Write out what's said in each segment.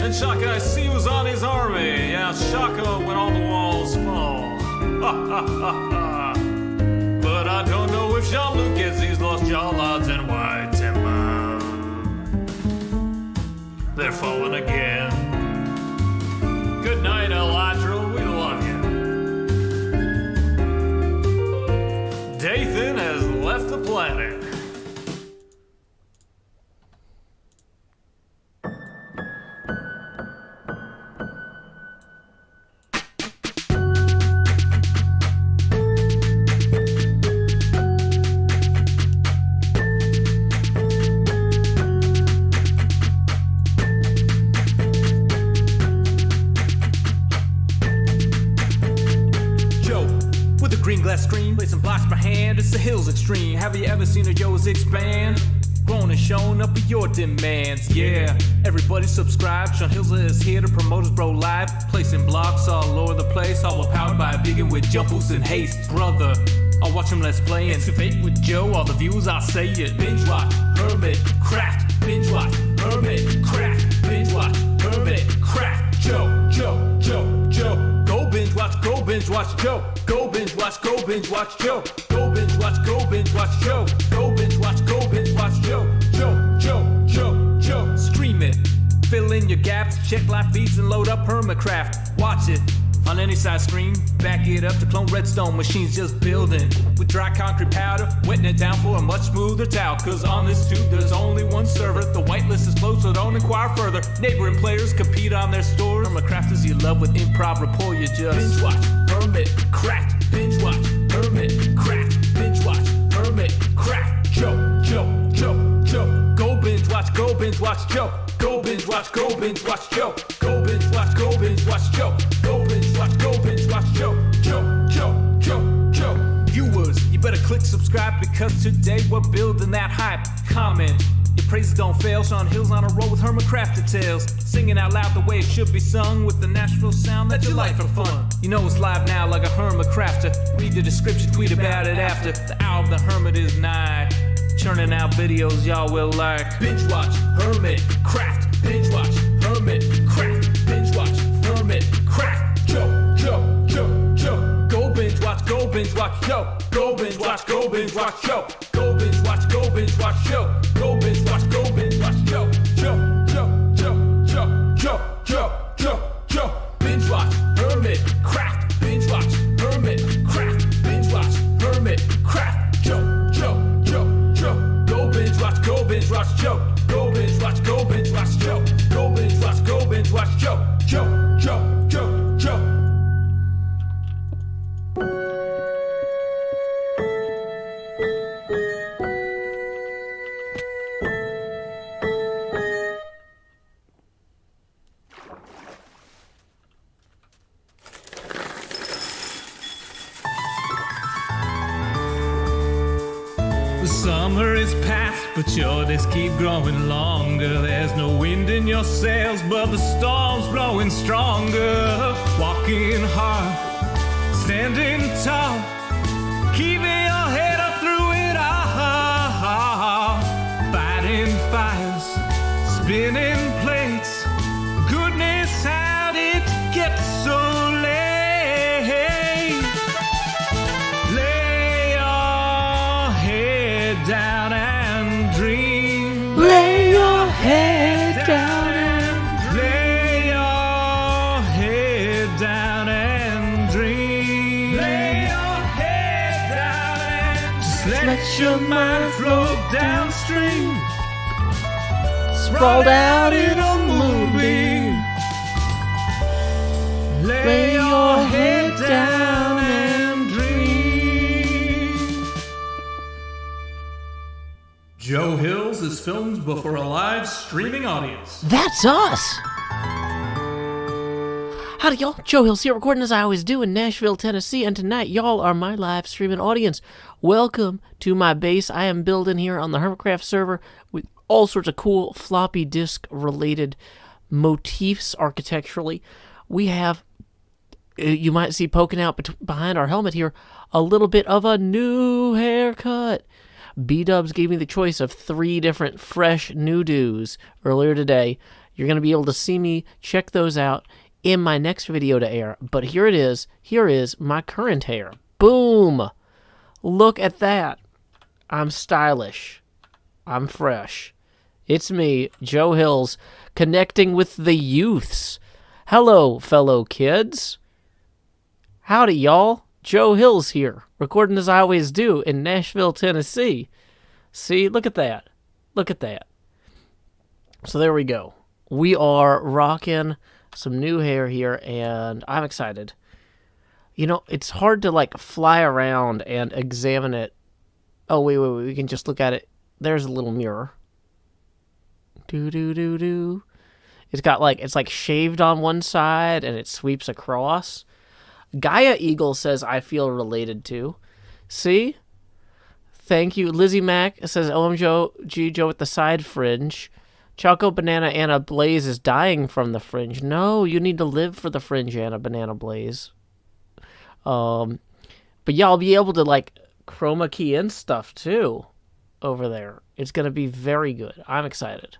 And Shaka, I see, was on his army. Yeah, Shaka when all the walls fall. Ha ha ha ha. But I don't know if Jean-Luc gets these lost jawlads and white timber. They're falling again. Good night, Eladril. We love you. Dathan has left the planet. Green glass screen, play some blocks per hand, it's the hills extreme. Have you ever seen a Joe's expand? Grown and shown up with your demands, yeah. Everybody subscribe, Sean Hills is here to promote his bro live. Placing blocks all over the place, all powered by a vegan with jump boost and haste. Brother, I'll watch him let's play and Vape with Joe, all the views I'll say it. Binge watch, Hermitcraft, binge watch, Hermitcraft, binge watch, Hermitcraft. Joe. Go binge watch, Joe. Go binge watch, Joe. Go binge watch, Joe. Go binge watch, Joe. Stream it. Fill in your gaps, check live feeds and load up Hermitcraft. Watch it on any size screen. Back it up to clone redstone machines just building. With dry concrete powder, wetting it down for a much smoother towel. Cause on this tube there's only one server. The whitelist is closed, so don't inquire further. Neighboring players compete on their stores. Hermitcrafters you love with improv rapport, you just binge watch, Hermitcraft, binge watch, Hermitcraft, binge watch, Hermitcraft. Joe. Go binge watch, Joe. Go binge watch, Joe. Go binge watch, Joe. Go binge watch, Joe. Viewers, you better click subscribe because today we're building that hype. Comment, your praises don't fail. Sean Hill's on a roll with Hermitcraft details. Singing out loud the way it should be sung with the Nashville sound that you like for fun. You know it's live now like a Hermitcrafter. Read the description, tweet about it after. The hour of the Hermit is nigh. Churning out videos y'all will like. Binge watch, Hermitcraft. Binge watch, Hermitcraft. Binge watch, Hermitcraft. Joe. Go binge watch, Joe. Go binge watch, Joe. Go binge watch, Joe. Go binge watch, Joe. Go binge watch, Joe. Binge watch, Hermitcraft. Binge watch, Hermitcraft. Binge watch, Hermitcraft. Joe. Go binge watch, Joe. Go binge watch, Joe. Go binge watch, Joe. Go binge watch, Joe. The summer is past, but your days keep growing longer. There's no wind in your sails, but the storm's blowing stronger. Walking hard, standing tall, keeping your head up through it all. Fighting fires, spinning plates. Goodness, how did it get so late? Lay your head down and dream. Lay your head down and Lay your head down and dream. Lay your head down and just let your mind float downstream. sprawled out in a moonbeam. Lay your head down and dream. Joe Hills is filmed before a live streaming audience. That's us! Howdy, y'all. Joe Hills here, recording as I always do in Nashville, Tennessee, and tonight, y'all are my live streaming audience. Welcome to my base. I am building here on the Hermitcraft server with all sorts of cool floppy disk-related motifs architecturally. We have, you might see poking out behind our helmet here, a little bit of a new haircut. B-Dubs gave me the choice of 3 different fresh new-dos earlier today. You're going to be able to see me check those out in my next video to air. But here it is. Here is my current hair. Boom! Look at that. I'm stylish. I'm fresh. It's me, Joe Hills, connecting with the youths. Hello, fellow kids. Howdy, y'all. Joe Hills here, recording as I always do in Nashville, Tennessee. See, look at that. Look at that. So there we go. We are rocking some new hair here, and I'm excited. You know, it's hard to, like, fly around and examine it. Oh, wait, we can just look at it. There's a little mirror. Do. It's got, like, it's, like, shaved on one side, and it sweeps across. Gaia Eagle says, I feel related to. See? Thank you. Lizzie Mack says, OMG Joe with the side fringe. Choco Banana Anna Blaze is dying from the fringe. No, you need to live for the fringe, Anna Banana Blaze. But yeah, I'll be able to, like, chroma key in stuff, too, over there. It's going to be very good. I'm excited.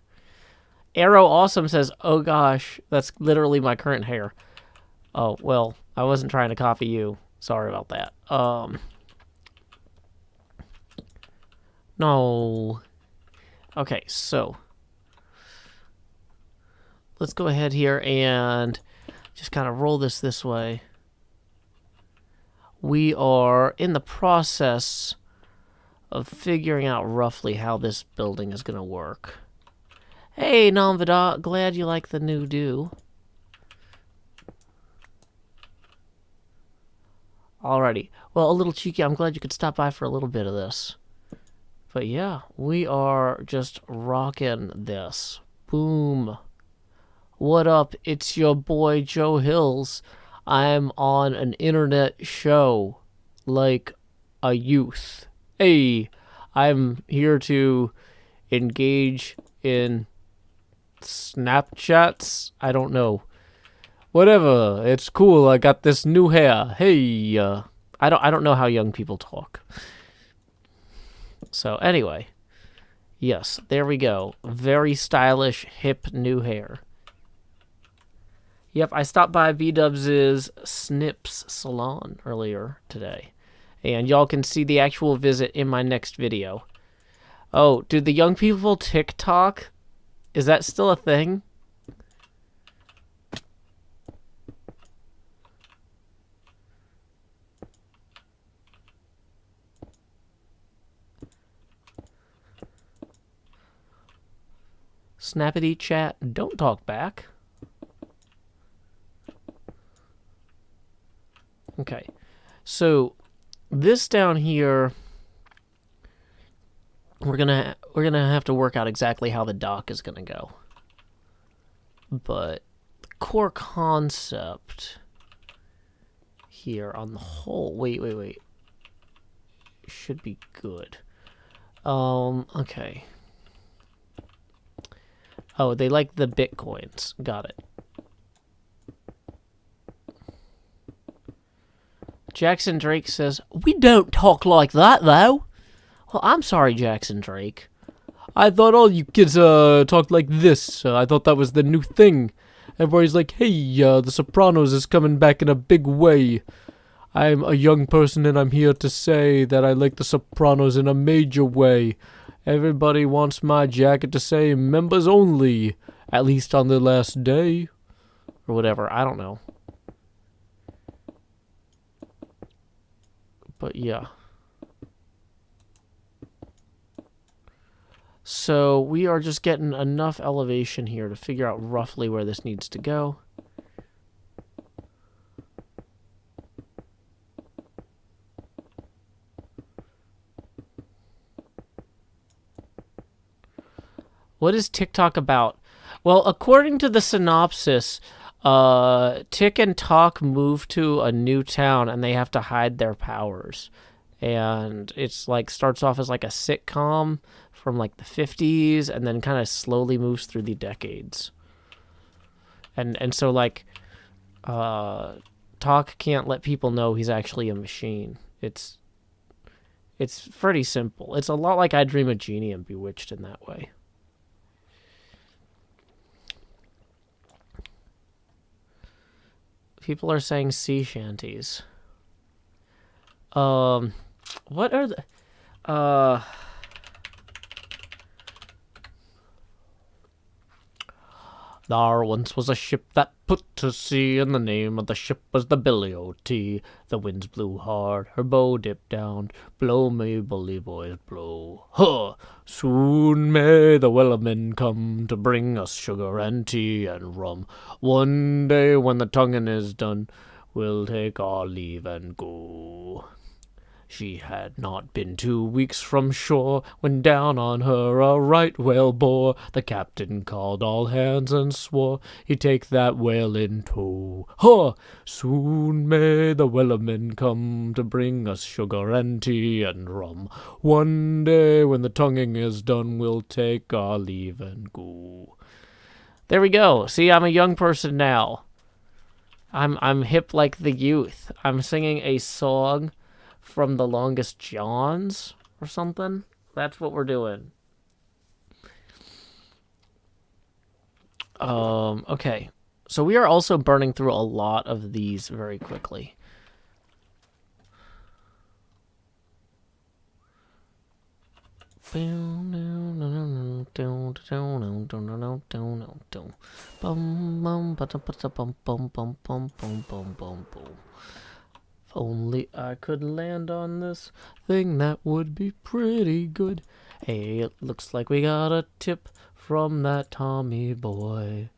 Arrow Awesome says, oh gosh, that's literally my current hair. Oh, well, I wasn't trying to copy you. Sorry about that. No. Okay, so let's go ahead here and just kind of roll this way. We are in the process of figuring out roughly how this building is going to work. Hey, Namvada, glad you like the new do. Alrighty. Well, a little cheeky. I'm glad you could stop by for a little bit of this. But yeah, we are just rocking this. Boom. What up? It's your boy Joe Hills. I'm on an internet show like a youth. Hey, I'm here to engage in Snapchats. I don't know. Whatever. It's cool. I got this new hair. Hey, I don't know how young people talk. So anyway, yes, there we go. Very stylish, hip new hair. Yep, I stopped by B-Dubs' Snips Salon earlier today. And y'all can see the actual visit in my next video. Oh, do the young people TikTok? Is that still a thing? Snappity chat, don't talk back. Okay, so this down here, we're gonna have to work out exactly how the dock is gonna go. But the core concept here on the whole, wait, should be good. Okay. Oh, they like the bitcoins. Got it. Jackson Drake says, we don't talk like that, though. Well, I'm sorry, Jackson Drake. I thought all you kids talked like this. I thought that was the new thing. Everybody's like, hey, The Sopranos is coming back in a big way. I'm a young person, and I'm here to say that I like The Sopranos in a major way. Everybody wants my jacket to say members only, at least on the last day. Or whatever, I don't know. But yeah. So we are just getting enough elevation here to figure out roughly where this needs to go. What is TikTok about? Well, according to the synopsis, Tick and Talk move to a new town and they have to hide their powers. And it's like starts off as like a sitcom from like the 50s and then kind of slowly moves through the decades. And so like Talk can't let people know he's actually a machine. It's pretty simple. It's a lot like I Dream of Jeannie and Bewitched in that way. People are saying sea shanties. What are the... There once was a ship that put to sea, and the name of the ship was the Billy O.T. The winds blew hard, her bow dipped down. Blow me, bully boys, blow. Huh! Soon may the Wellermen come to bring us sugar and tea and rum. One day when the tonguing is done, we'll take our leave and go. She had not been 2 weeks from shore when down on her a right whale bore. The captain called all hands and swore he'd take that whale in tow. Huh! Soon may the Wellermen come to bring us sugar and tea and rum. One day when the tonguing is done, we'll take our leave and go. There we go. See, I'm a young person now. I'm hip like the youth. I'm singing a song from The Longest Johns or something. That's what we're doing. Okay. So we are also burning through a lot of these very quickly. If only I could land on this thing, that would be pretty good. Hey, it looks like we got a tip from that Tommy boy.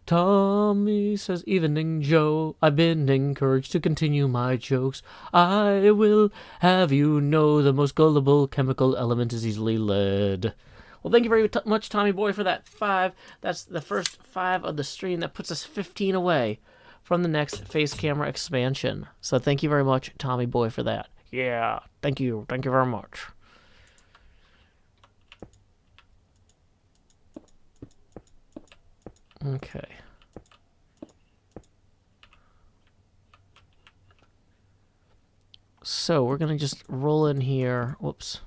Tommy says, "Evening, Joe. I've been encouraged to continue my jokes. I will have you know the most gullible chemical element is easily lead." Well, thank you very much, Tommy boy, for that 5. That's the first 5 of the stream. That puts us 15 away from the next face camera expansion. So thank you very much, Tommy boy, for that. Yeah, thank you. Thank you very much. Okay. So we're going to just roll in here. Whoops.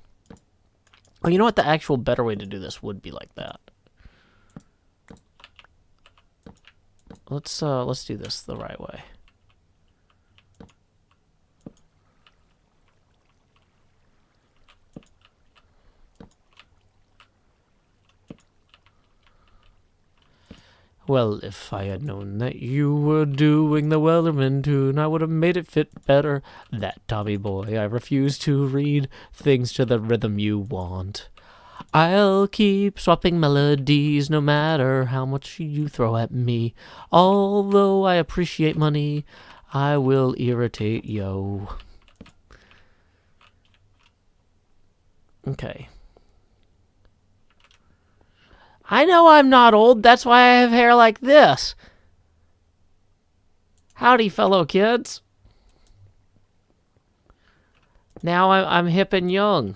Oh, you know what? The actual better way to do this would be like that. Let's do this the right way. Well, if I had known that you were doing the Wellerman tune, I would have made it fit better. That Tommy boy, I refuse to read things to the rhythm you want. I'll keep swapping melodies no matter how much you throw at me. Although I appreciate money, I will irritate yo. Okay. I know I'm not old, that's why I have hair like this. Howdy, fellow kids. Now I'm hip and young.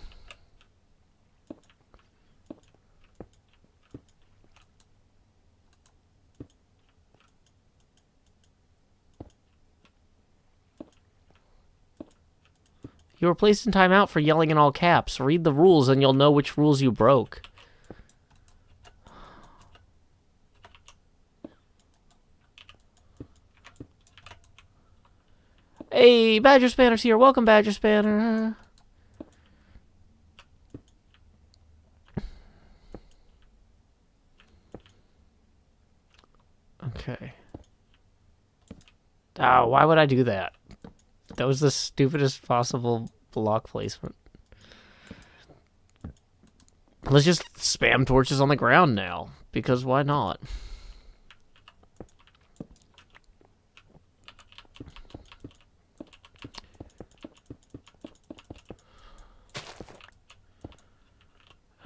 You were placed in timeout for yelling in all caps. Read the rules and you'll know which rules you broke. Hey, Badger Spanner's here. Welcome, Badger Spanner. Okay. Oh, why would I do that? That was the stupidest possible block placement. Let's just spam torches on the ground now, because why not?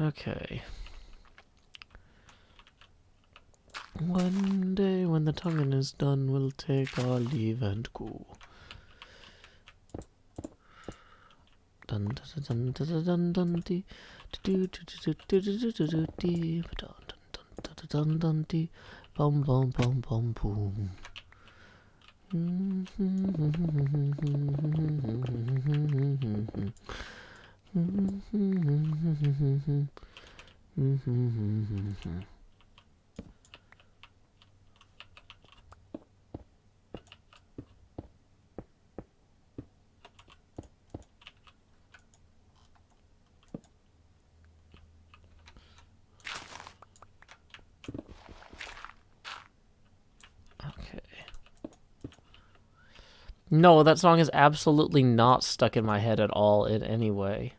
Okay. One day when the tonguing is done, we'll take our leave and go. Dun dun dun dun dun dun dee do do do do do do do dee dun dun dun dun dee bum bum bum bum boom. No, that song is absolutely not stuck in my head at all in any way.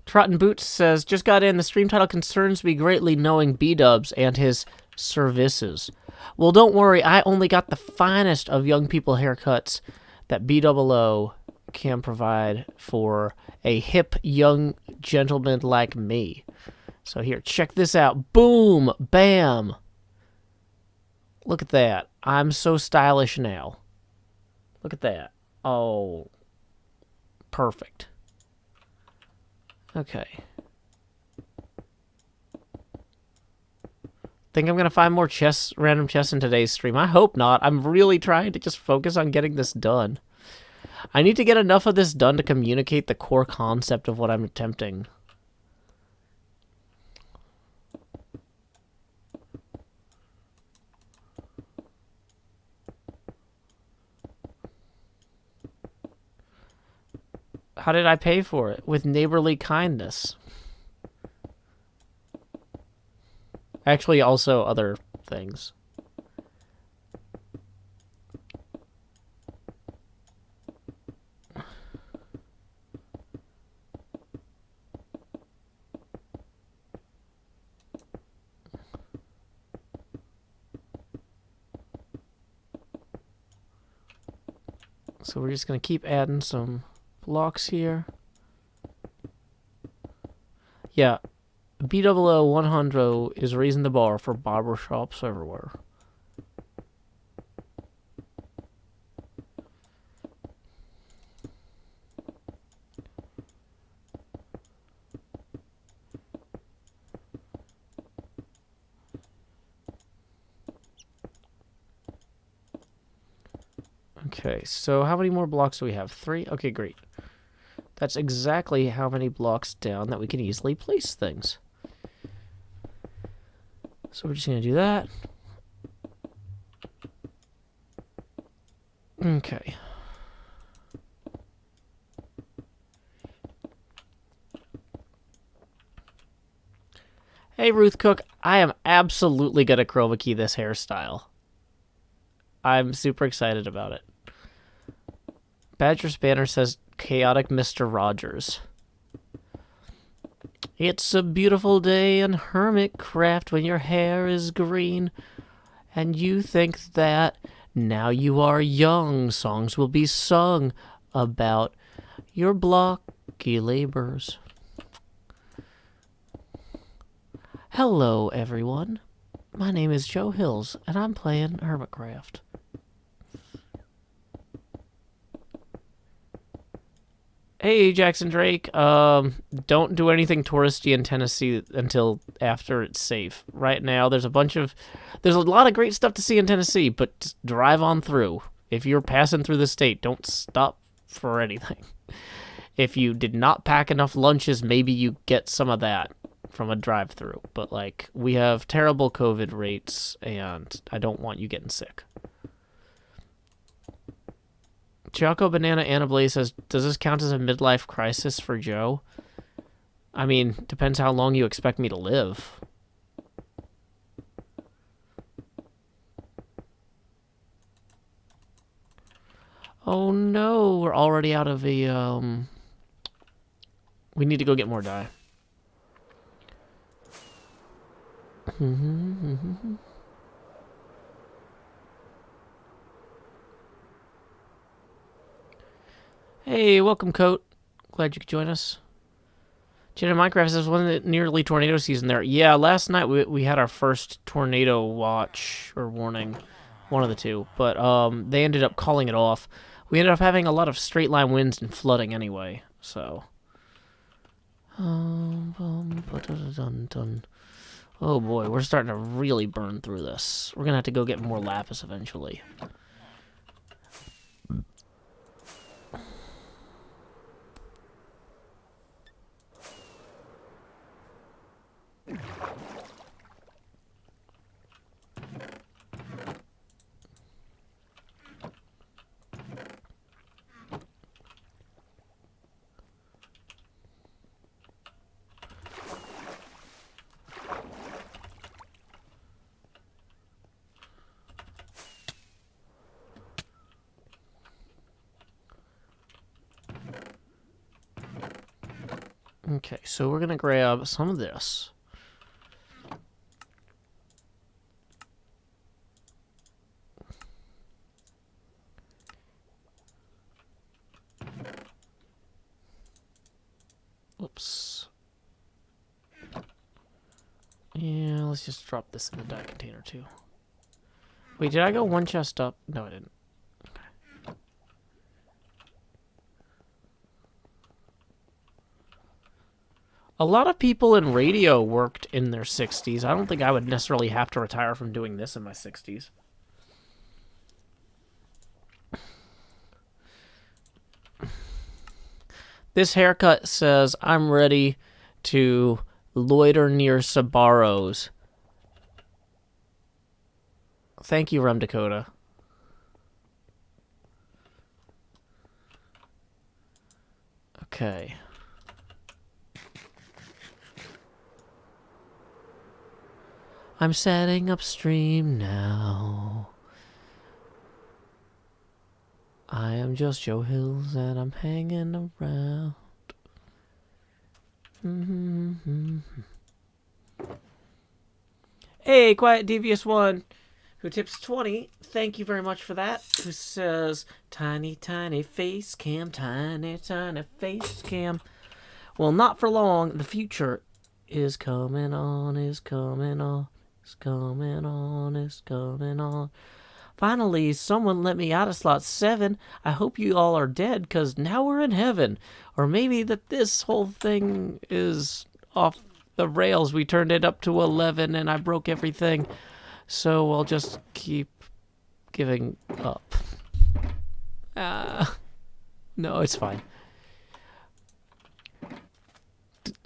Trottin' Boots says, just got in. The stream title concerns me greatly knowing B-dubs and his services. Well, don't worry. I only got the finest of young people haircuts that B-double-O can provide for a hip young gentleman like me. So here, check this out. Boom! Bam! Look at that. I'm so stylish now. Look at that. Oh. Perfect. Okay. Think I'm going to find more random chests in today's stream. I hope not. I'm really trying to just focus on getting this done. I need to get enough of this done to communicate the core concept of what I'm attempting. How did I pay for it? With neighborly kindness. Actually, also other things. So we're just going to keep adding some blocks here. Yeah, B00 100 is raising the bar for barbershops everywhere. Okay, so how many more blocks do we have? 3? Okay, great. That's exactly how many blocks down that we can easily place things. So we're just going to do that. Okay. Hey, Ruth Cook, I am absolutely going to chroma key this hairstyle. I'm super excited about it. Badger's Banner says, Chaotic Mr. Rogers. It's a beautiful day in Hermitcraft when your hair is green, and you think that now you are young. Songs will be sung about your blocky labors. Hello, everyone. My name is Joe Hills, and I'm playing Hermitcraft. Hey, Jackson Drake. Don't do anything touristy in Tennessee until after it's safe. Right now, there's a lot of great stuff to see in Tennessee, but just drive on through. If you're passing through the state, don't stop for anything. If you did not pack enough lunches, maybe you get some of that from a drive-through. But, like, we have terrible COVID rates, and I don't want you getting sick. Choco Banana Anna Blaze says, does this count as a midlife crisis for Joe? I mean, depends how long you expect me to live. Oh no, we're already out of a, we need to go get more dye. Hey, welcome, Coat. Glad you could join us. Jenna Minecraft says, wasn't it nearly tornado season there? Yeah, last night we had our first tornado watch, or warning. One of the two. But they ended up calling it off. We ended up having a lot of straight line winds and flooding anyway, so. Oh boy, we're starting to really burn through this. We're gonna have to go get more lapis eventually. Okay, so we're gonna grab some of this. Oops. Yeah, let's just drop this in the dye container too. Wait, did I go one chest up? No, I didn't. Okay. A lot of people in radio worked in their 60s. I don't think I would necessarily have to retire from doing this in my 60s. This haircut says, I'm ready to loiter near Sabaros. Thank you, Rem Dakota. Okay. I'm setting upstream now. I am just Joe Hills and I'm hanging around. Hey, Quiet Devious One, who tips 20. Thank you very much for that. Who says, tiny, tiny face cam, tiny, tiny face cam. Well, not for long. The future is coming on, is coming on, is coming on, is coming on. Finally, someone let me out of slot 7. I hope you all are dead, because now we're in heaven. Or maybe that this whole thing is off the rails. We turned it up to 11, and I broke everything. So I'll just keep giving up. No, it's fine.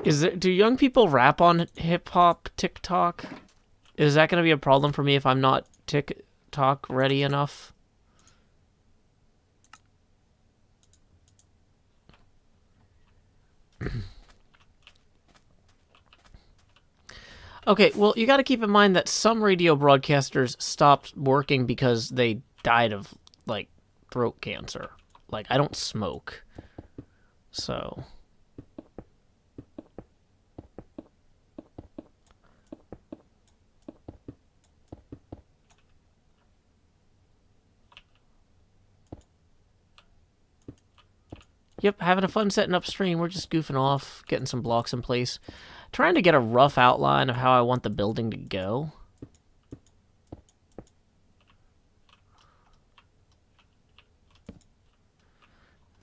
Do young people rap on hip-hop TikTok? Is that going to be a problem for me if I'm not TikTok ready enough? Okay, well, you got to keep in mind that some radio broadcasters stopped working because they died of, like, throat cancer. Like, I don't smoke. So... Yep, having a fun setting up stream. We're just goofing off, getting some blocks in place. Trying to get a rough outline of how I want the building to go.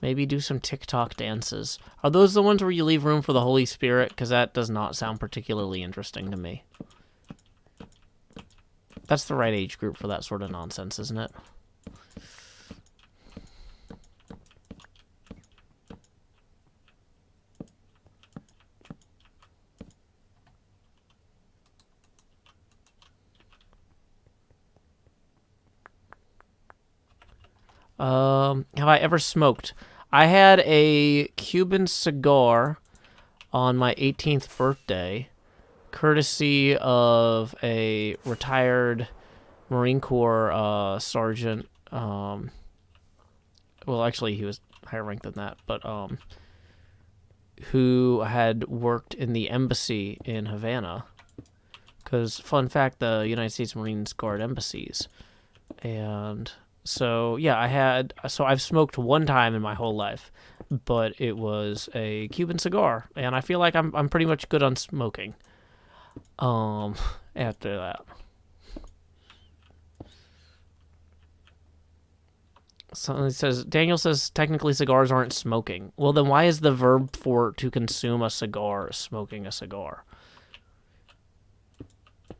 Maybe do some TikTok dances. Are those the ones where you leave room for the Holy Spirit? Because that does not sound particularly interesting to me. That's the right age group for that sort of nonsense, isn't it? Have I ever smoked? I had a Cuban cigar on my 18th birthday, courtesy of a retired Marine Corps sergeant. Well, actually, he was higher ranked than that, but who had worked in the embassy in Havana. Because, fun fact, the United States Marines guard embassies. And... so, yeah, I've smoked one time in my whole life, but it was a Cuban cigar, and I feel like I'm pretty much good on smoking, after that. So Daniel says, technically cigars aren't smoking. Well, then why is the verb for to consume a cigar smoking a cigar?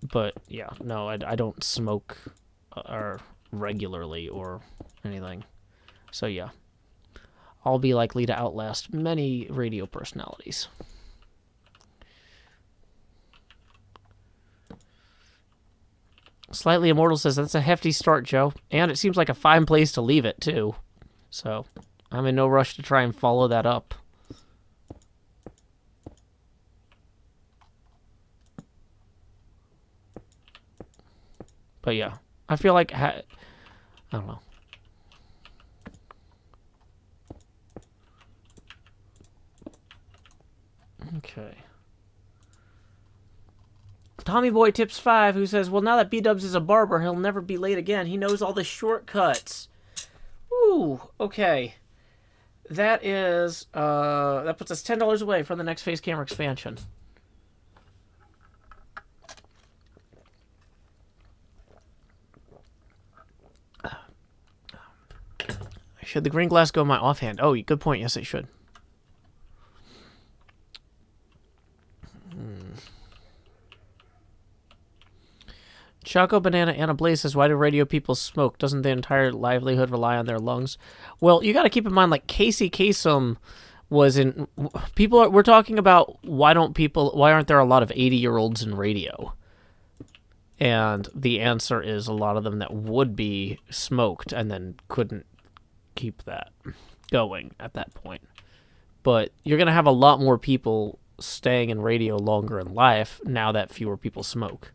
But, yeah, no, I don't smoke, or... regularly or anything. So yeah, I'll be likely to outlast many radio personalities. Slightly Immortal says, that's a hefty start, Joe. And it seems like a fine place to leave it, too. So, I'm in no rush to try and follow that up. But yeah, I feel like... I don't know. Okay. Tommy Boy Tips 5, who says, well, now that B-Dubs is a barber, he'll never be late again. He knows all the shortcuts. Ooh, okay. That is, that puts us $10 away from the next face camera expansion. Should the green glass go in my offhand? Oh, good point. Yes, it should. Choco Banana Anna Blaze says, why do radio people smoke? Doesn't their entire livelihood rely on their lungs? Well, you got to keep in mind, like, Casey Kasem was in... we're talking about why aren't there a lot of 80-year-olds in radio? And the answer is a lot of them that would be smoked and then couldn't keep that going at that point. But you're going to have a lot more people staying in radio longer in life now that fewer people smoke.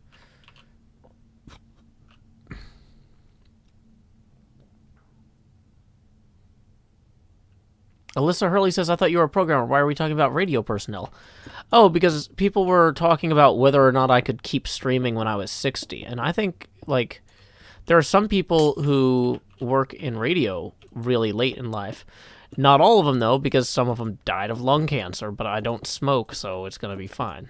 Alyssa Hurley says, I thought you were a programmer. Why are we talking about radio personnel? Oh, because people were talking about whether or not I could keep streaming when I was 60. And I think, like, there are some people who work in radio really late in life. Not all of them, though, because some of them died of lung cancer, but I don't smoke, so it's going to be fine.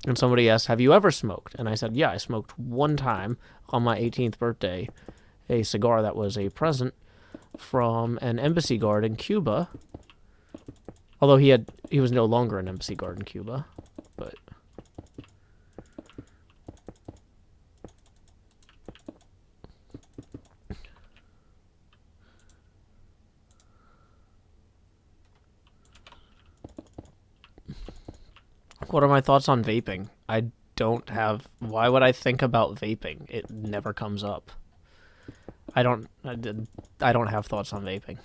And somebody asked, have you ever smoked? And I said, yeah, I smoked one time on my 18th birthday, a cigar that was a present from an embassy guard in Cuba. Although he was no longer an embassy guard in Cuba, but what are my thoughts on vaping? I don't have... Why would I think about vaping? It never comes up. I don't have thoughts on vaping.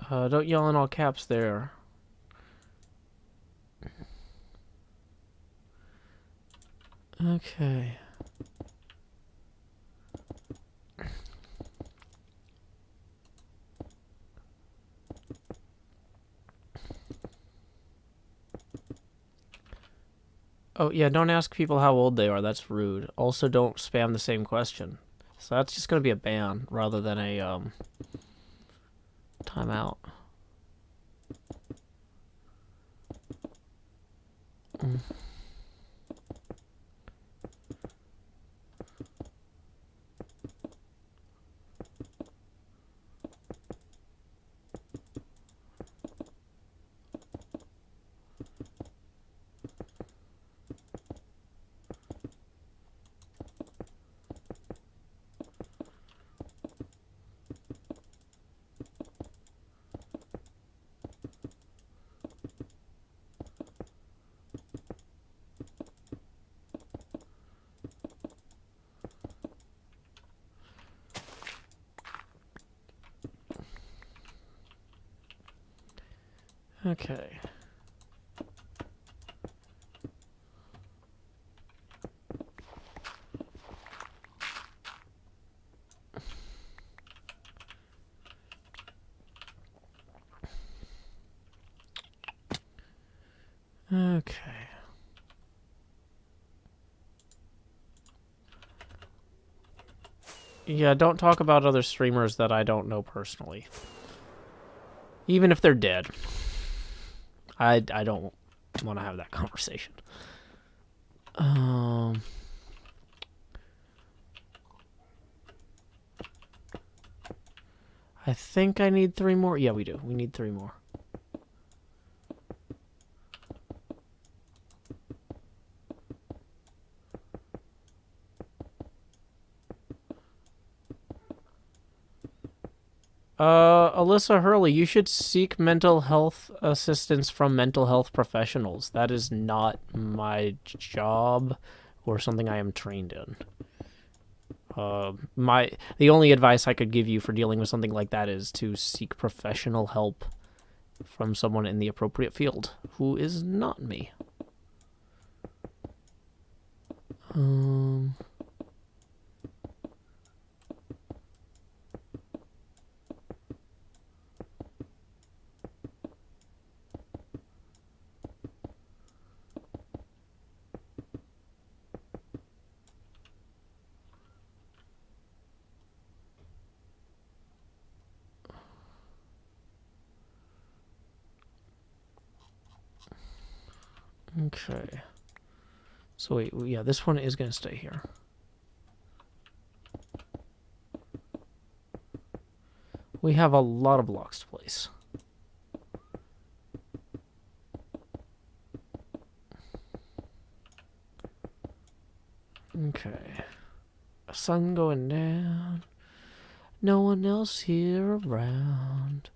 Don't yell in all caps there. Okay. Oh, yeah, don't ask people how old they are. That's rude. Also, don't spam the same question. So that's just going to be a ban rather than a, timeout. Okay. Okay. Yeah, don't talk about other streamers that I don't know personally. Even if they're dead. I don't want to have that conversation. I think I need 3 more. Yeah, we do. We need 3 more. Alyssa Hurley, you should seek mental health assistance from mental health professionals. That is not my job or something I am trained in. The only advice I could give you for dealing with something like that is to seek professional help from someone in the appropriate field who is not me. Okay. So wait, yeah, this one is going to stay here. We have a lot of blocks to place. Okay. Sun going down. No one else here around.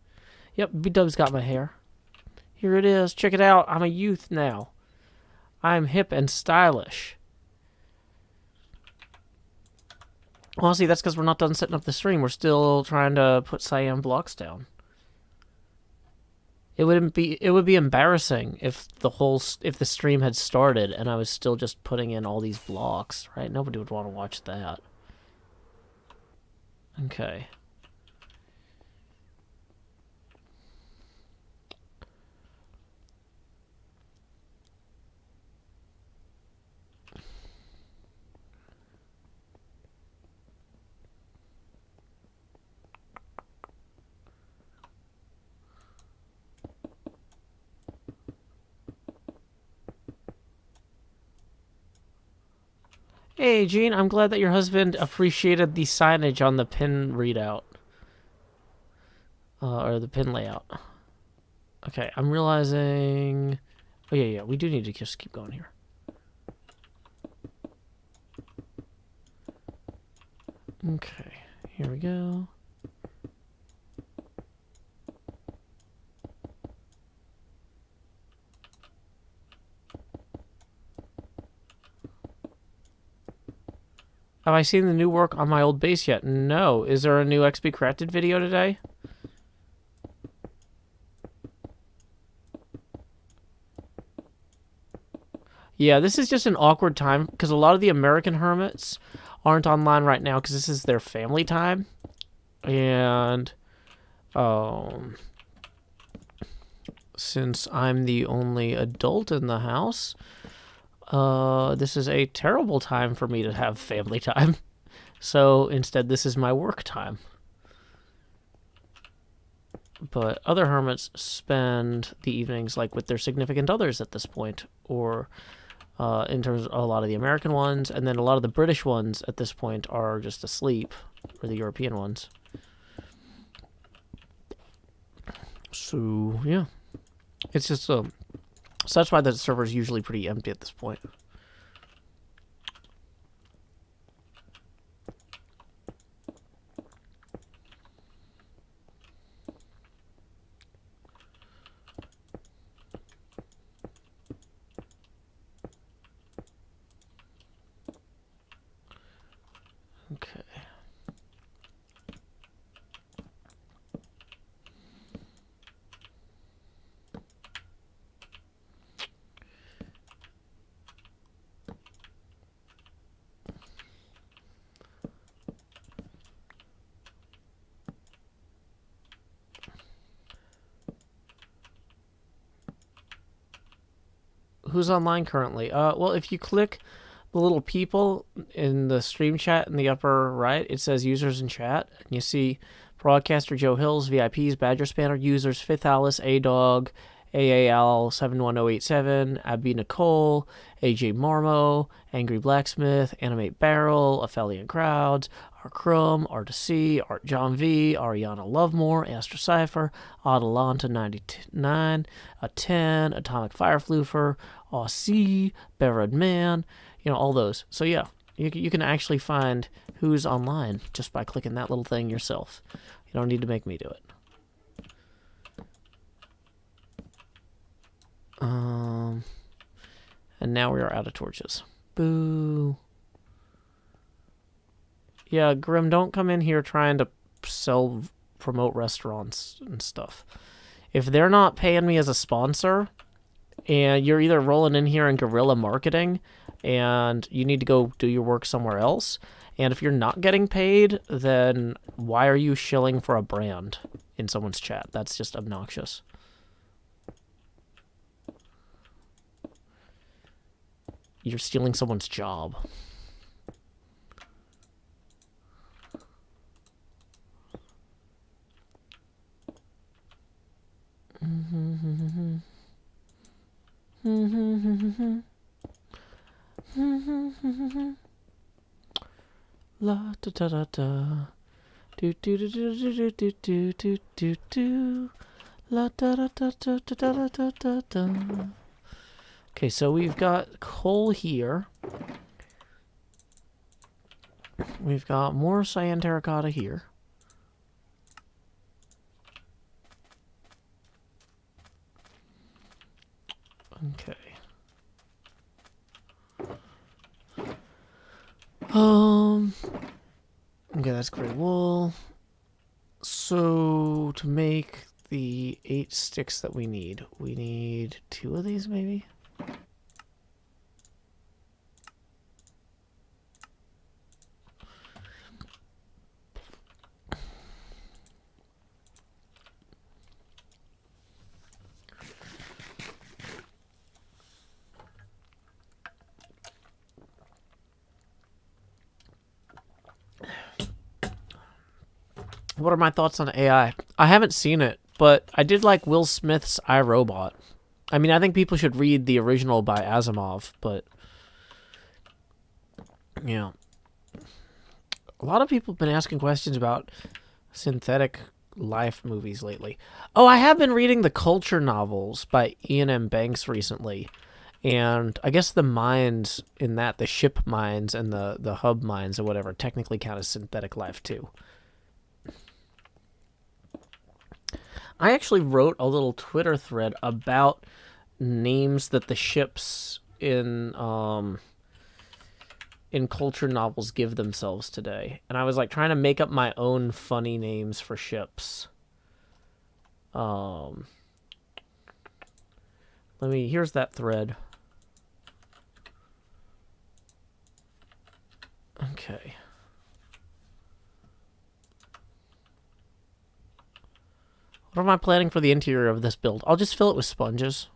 Yep, B-Dub's got my hair. Here it is. Check it out. I'm a youth now. I'm hip and stylish. Honestly, that's because we're not done setting up the stream. We're still trying to put cyan blocks down. It would be embarrassing if the stream had started and I was still just putting in all these blocks, right? Nobody would want to watch that. Okay. Hey, Gene, I'm glad that your husband appreciated the signage on the pin readout. Or the pin layout. Okay, I'm realizing... Oh, yeah, we do need to just keep going here. Okay, here we go. Have I seen the new work on my old base yet? No. Is there a new XP Crafted video today? Yeah, this is just an awkward time because a lot of the American hermits aren't online right now because this is their family time. And since I'm the only adult in the house, this is a terrible time for me to have family time. So instead, this is my work time. But other hermits spend the evenings like with their significant others at this point, or in terms of a lot of the American ones, and then a lot of the British ones at this point are just asleep, or the European ones. So yeah, it's just so that's why the server is usually pretty empty at this point. Okay. Who's online currently? Well, if you click the little people in the stream chat in the upper right, it says users in chat, and you see Broadcaster Joe Hills, VIPs, Badger Spanner, users, Fifth Alice, A-Dog, AAL71087, Abby Nicole, AJ Marmo, Angry Blacksmith, Animate Barrel, Aphelion Crowds, Art Crumb, Art to C, Art John V, Ariana Lovemore, Astra Cypher, Adelanta 99, a 10, Atomic Firefloofer, Aussie, Barrowed Man, you know, all those. So yeah, you can actually find who's online just by clicking that little thing yourself. You don't need to make me do it. And now we are out of torches. Boo. Yeah, Grim, don't come in here trying to promote restaurants and stuff. If they're not paying me as a sponsor, and you're either rolling in here in guerrilla marketing, and you need to go do your work somewhere else, and if you're not getting paid, then why are you shilling for a brand in someone's chat? That's just obnoxious. You're stealing someone's job. La da da da da. Do do do do do do do do do do. La da da da da da da da da da. Okay, so we've got coal here. We've got more cyan terracotta here. Okay. Okay, that's gray wool. So to make the 8 sticks that we need 2 of these maybe? What are my thoughts on AI? I haven't seen it, but I did like Will Smith's iRobot. I mean, I think people should read the original by Asimov, but yeah. A lot of people have been asking questions about synthetic life movies lately. Oh, I have been reading the Culture novels by Ian M. Banks recently. And I guess the mines in that, the ship mines and the hub mines or whatever, technically count as synthetic life too. I actually wrote a little Twitter thread about names that the ships in Culture novels give themselves today. And I was like trying to make up my own funny names for ships. Here's that thread. Okay. What am I planning for the interior of this build? I'll just fill it with sponges.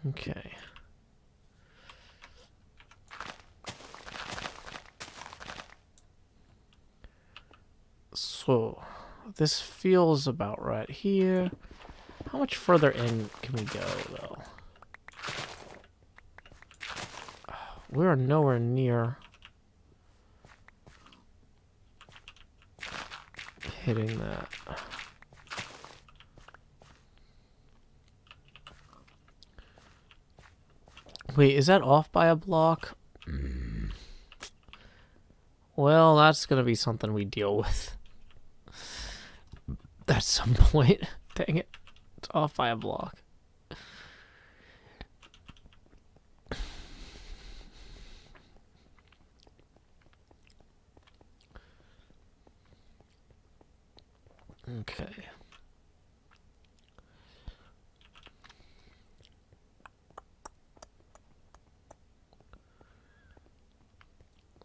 Okay. So, this feels about right here. How much further in can we go, though? We're nowhere near hitting that. Wait, is that off by a block? Well, that's gonna be something we deal with at some point. Dang it. It's off by a block. Okay.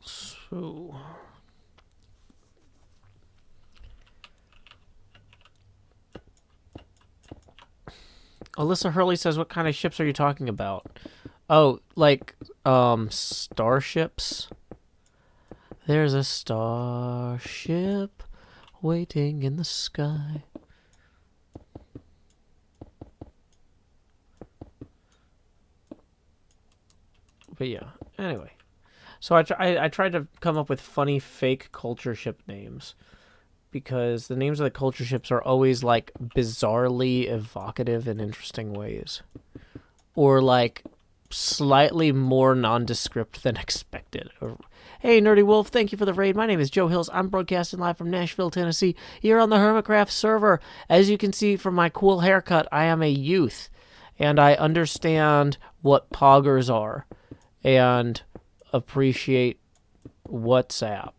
So Alyssa Hurley says, what kind of ships are you talking about? Oh, like starships. There's a starship waiting in the sky. But yeah, anyway. So I tried to come up with funny fake culture ship names. Because the names of the culture ships are always, like, bizarrely evocative in interesting ways. Or, like, slightly more nondescript than expected. Or, hey, Nerdy Wolf, thank you for the raid. My name is Joe Hills. I'm broadcasting live from Nashville, Tennessee, here on the Hermitcraft server. As you can see from my cool haircut, I am a youth. And I understand what poggers are. and appreciate WhatsApp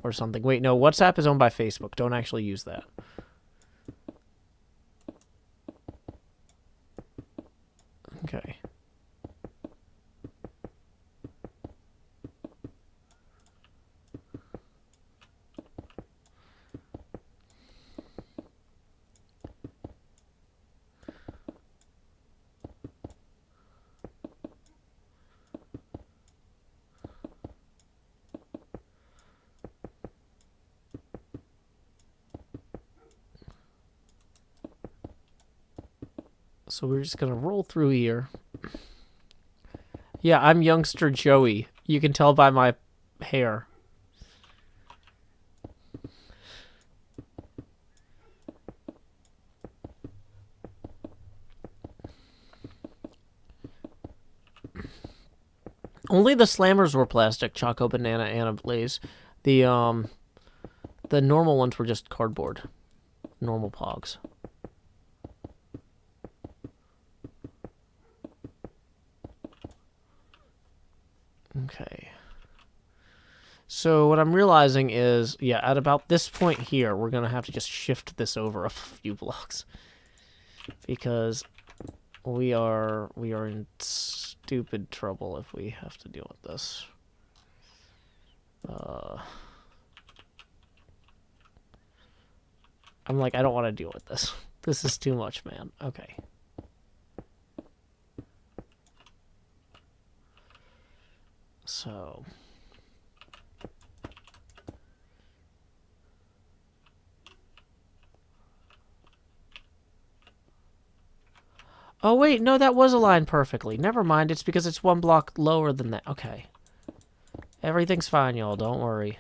or something. Wait, no, WhatsApp is owned by Facebook. Don't actually use that. Okay. So we're just going to roll through here. Yeah, I'm youngster Joey. You can tell by my hair. Only the slammers were plastic, Choco Banana and Blaze. The normal ones were just cardboard. Normal pogs. Okay. So what I'm realizing is, yeah, at about this point here, we're going to have to just shift this over a few blocks. Because we are in stupid trouble if we have to deal with this. I'm like, I don't want to deal with this. This is too much, man. Okay. So... Oh, wait, no, that was aligned perfectly. Never mind, it's because it's one block lower than that. Okay. Everything's fine, y'all. Don't worry.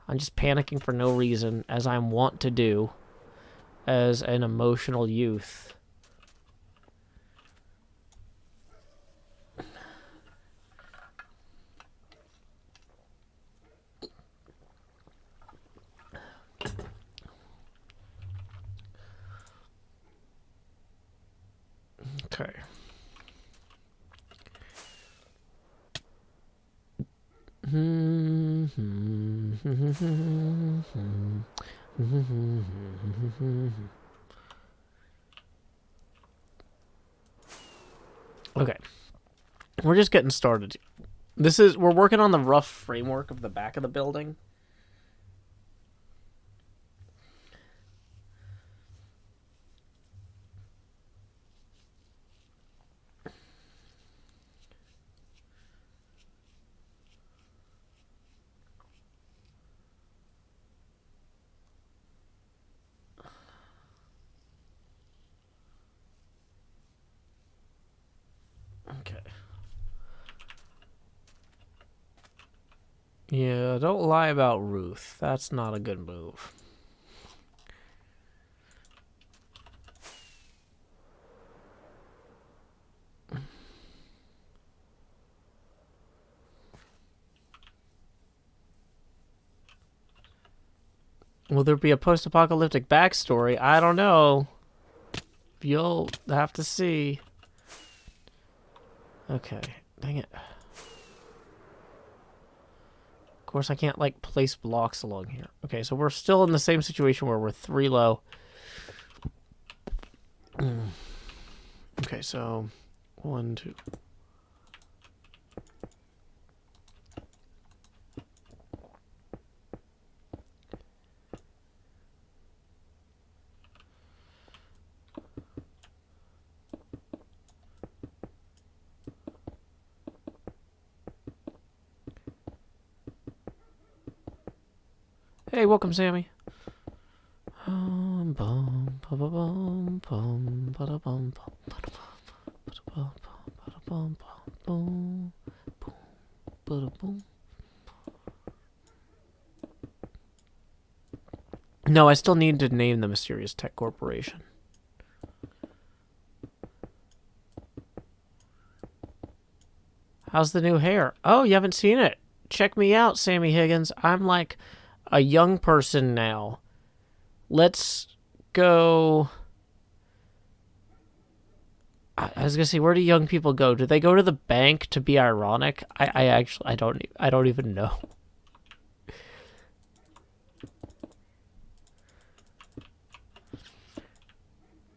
I'm just panicking for no reason, as I'm wont to do as an emotional youth. Okay. Okay. We're just getting started. We're working on the rough framework of the back of the building. Okay. Yeah, don't lie about Ruth. That's not a good move. Will there be a post-apocalyptic backstory? I don't know. You'll have to see. Okay, dang it. Of course, I can't, like, place blocks along here. Okay, so we're still in the same situation where we're 3 low. Okay, so 1, 2. Hey, welcome, Sammy. No, I still need to name the mysterious tech corporation. How's the new hair? Oh, you haven't seen it. Check me out, Sammy Higgins. I'm like a young person now. Let's go I was gonna say, where do young people go? Do they go to the bank to be ironic? I actually, I don't even know.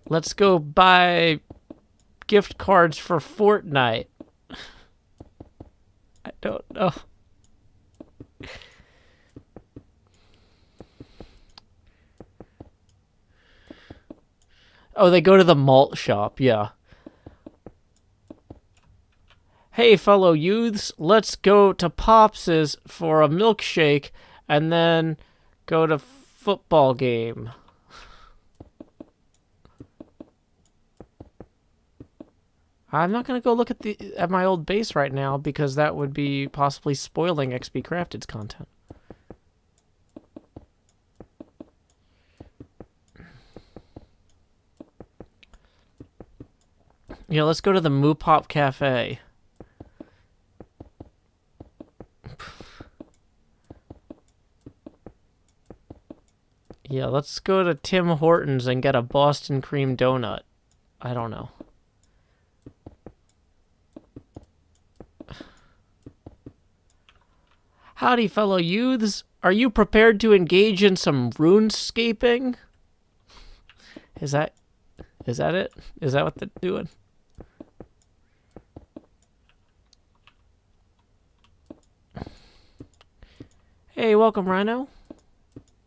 Let's go buy gift cards for Fortnite. I don't know. Oh, they go to the malt shop, yeah. Hey, fellow youths, let's go to Pops's for a milkshake and then go to football game. I'm not going to go look at my old base right now because that would be possibly spoiling XP Crafted's content. Yeah, let's go to the Moo Pop Cafe. Yeah, let's go to Tim Hortons and get a Boston cream donut. I don't know. Howdy, fellow youths. Are you prepared to engage in some runescaping? Is that it? Is that what they're doing? Hey, welcome, Rhino.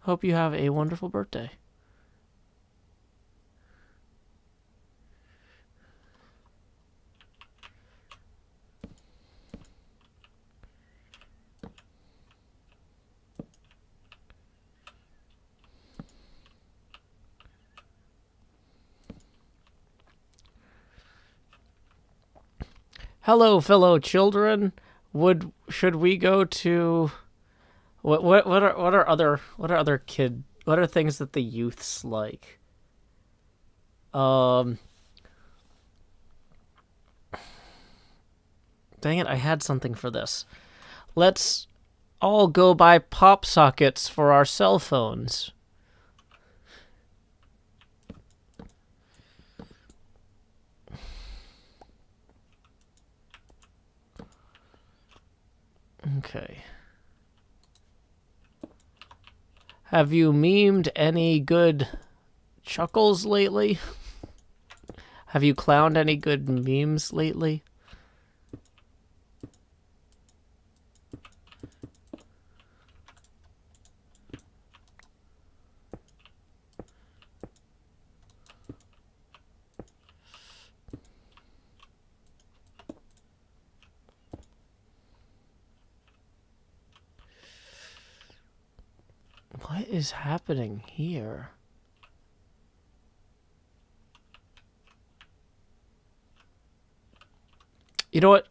Hope you have a wonderful birthday. Hello, fellow children. Should we go to what are other things that the youths like? Dang it, I had something for this. Let's all go buy pop sockets for our cell phones. Okay. Have you memed any good chuckles lately? Have you clowned any good memes lately? What is happening here? You know what?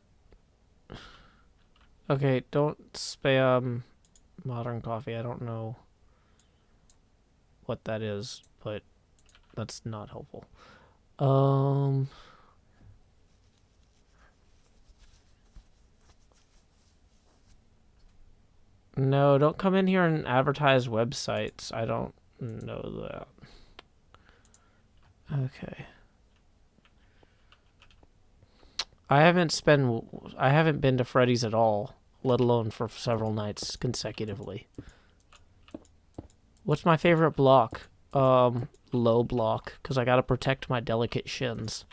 Okay, don't spam modern coffee. I don't know what that is, but that's not helpful. No, don't come in here and advertise websites. I don't know that. Okay. I haven't been to Freddy's at all, let alone for several nights consecutively. What's my favorite block? Low block, because I gotta protect my delicate shins.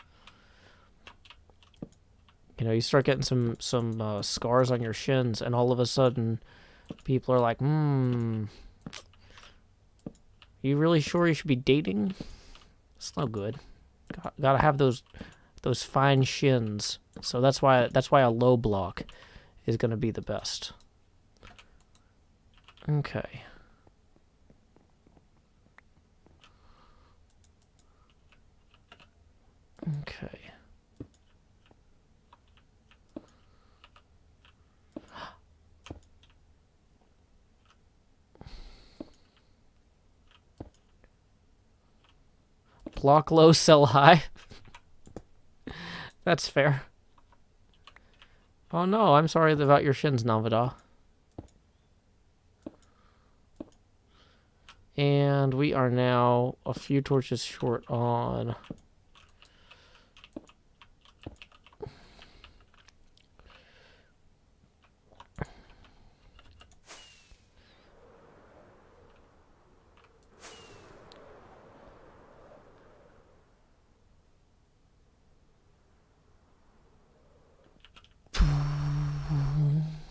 You know, you start getting some scars on your shins, and all of a sudden, people are like, you really sure you should be dating? It's no good. Gotta have those fine shins. So that's why a low block is gonna be the best. Okay. Okay. Block low, sell high. That's fair. Oh no, I'm sorry about your shins, Navada. And we are now a few torches short on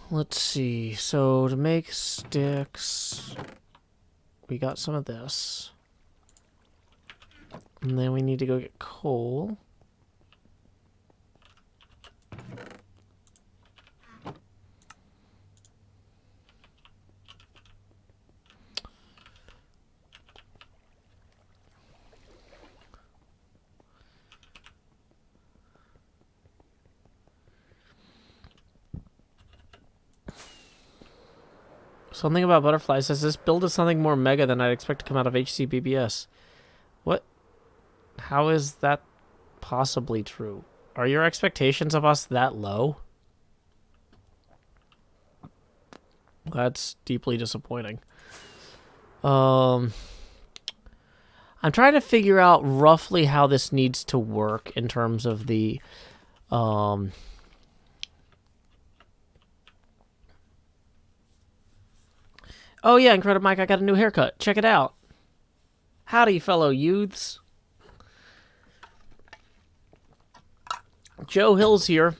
Let's see. So to make sticks, we got some of this. And then we need to go get coal. Something about butterflies says this build is something more mega than I'd expect to come out of HCBBS. What? How is that possibly true? Are your expectations of us that low? That's deeply disappointing. I'm trying to figure out roughly how this needs to work in terms of the Oh yeah, Incredible Mike, I got a new haircut. Check it out. Howdy, fellow youths. Joe Hill's here,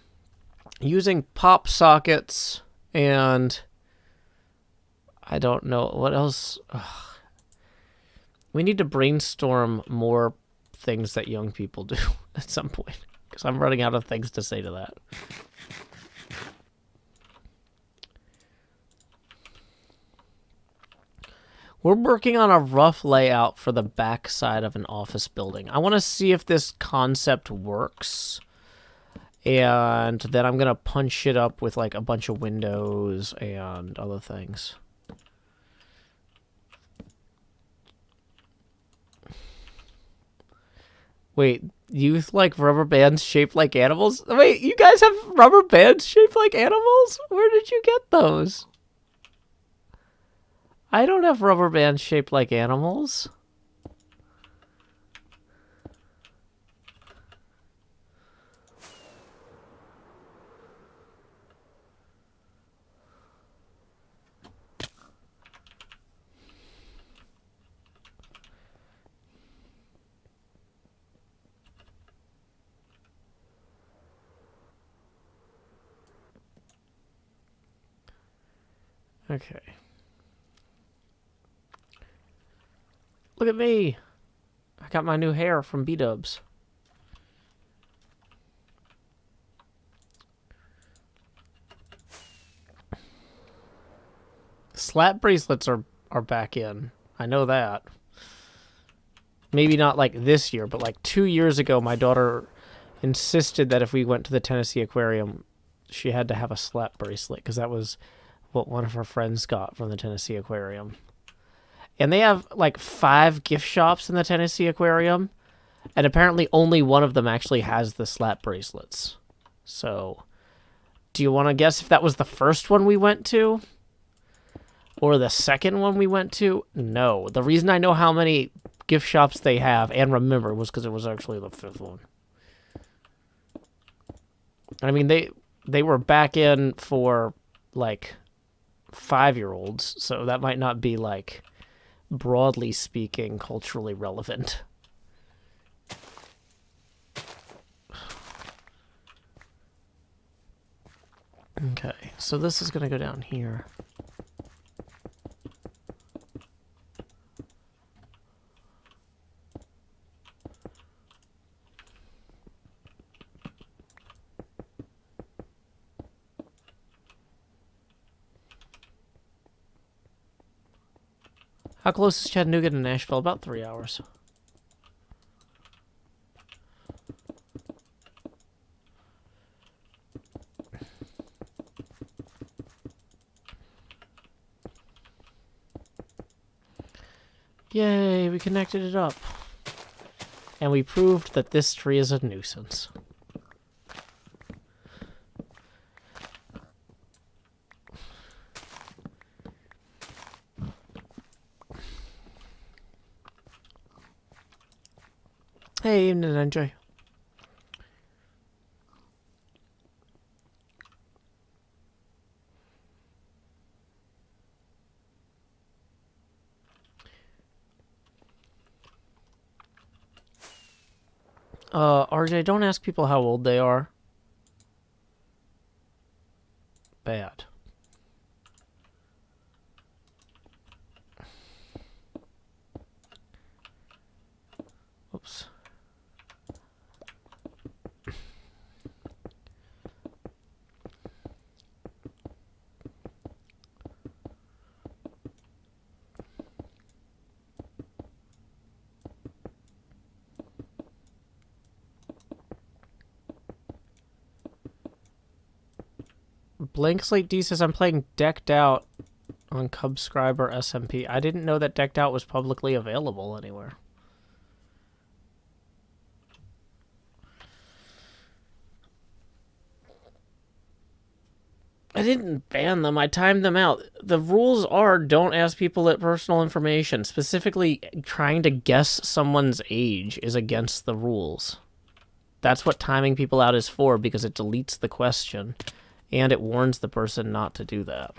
using pop sockets and I don't know what else. Ugh. We need to brainstorm more things that young people do at some point, because I'm running out of things to say to that. We're working on a rough layout for the back side of an office building. I want to see if this concept works. And then I'm going to punch it up with like a bunch of windows and other things. Wait, youth like rubber bands shaped like animals? Wait, you guys have rubber bands shaped like animals? Where did you get those? I don't have rubber bands shaped like animals. Okay. Look at me. I got my new hair from B-dubs. Slap bracelets are back in. I know that. Maybe not like this year, but like 2 years ago, my daughter insisted that if we went to the Tennessee Aquarium, she had to have a slap bracelet, because that was what one of her friends got from the Tennessee Aquarium. And they have like 5 gift shops in the Tennessee Aquarium, and apparently only one of them actually has the slap bracelets. So, do you want to guess if that was the first one we went to? Or the second one we went to? No. The reason I know how many gift shops they have, and remember, was because it was actually the 5th one. I mean, they were back in for, like, 5-year-olds, so that might not be, like, broadly speaking, culturally relevant. Okay, so this is going to go down here. How close is Chattanooga to Nashville? About 3 hours. Yay, we connected it up. And we proved that this tree is a nuisance. Hey, evening, enjoy. RJ, don't ask people how old they are. Bad. Blank Slate D says I'm playing Decked Out on Cubscriber SMP. I didn't know that Decked Out was publicly available anywhere. I didn't ban them. I timed them out. The rules are don't ask people personal information. Specifically, trying to guess someone's age is against the rules. That's what timing people out is for, because it deletes the question, and it warns the person not to do that.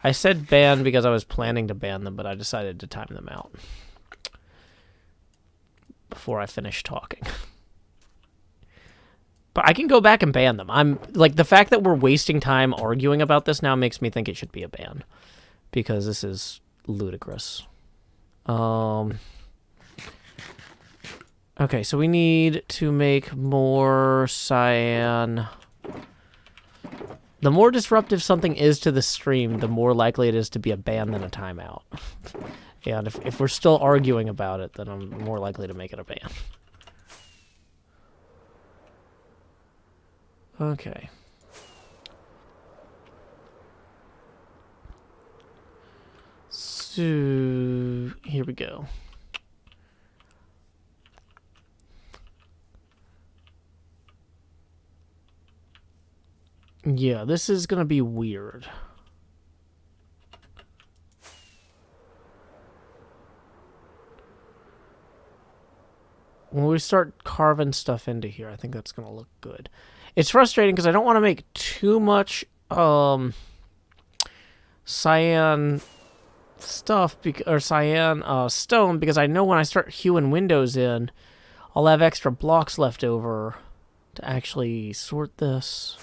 I said ban because I was planning to ban them, but I decided to time them out before I finish talking. But I can go back and ban them. I'm like, the fact that we're wasting time arguing about this now makes me think it should be a ban, because this is ludicrous. Okay, so we need to make more cyan. The more disruptive something is to the stream, the more likely it is to be a ban than a timeout. And if we're still arguing about it, then I'm more likely to make it a ban. Okay. So, here we go. Yeah, this is gonna be weird. When we start carving stuff into here, I think that's going to look good. It's frustrating because I don't want to make too much cyan stuff, or cyan stone, because I know when I start hewing windows in, I'll have extra blocks left over to actually sort this.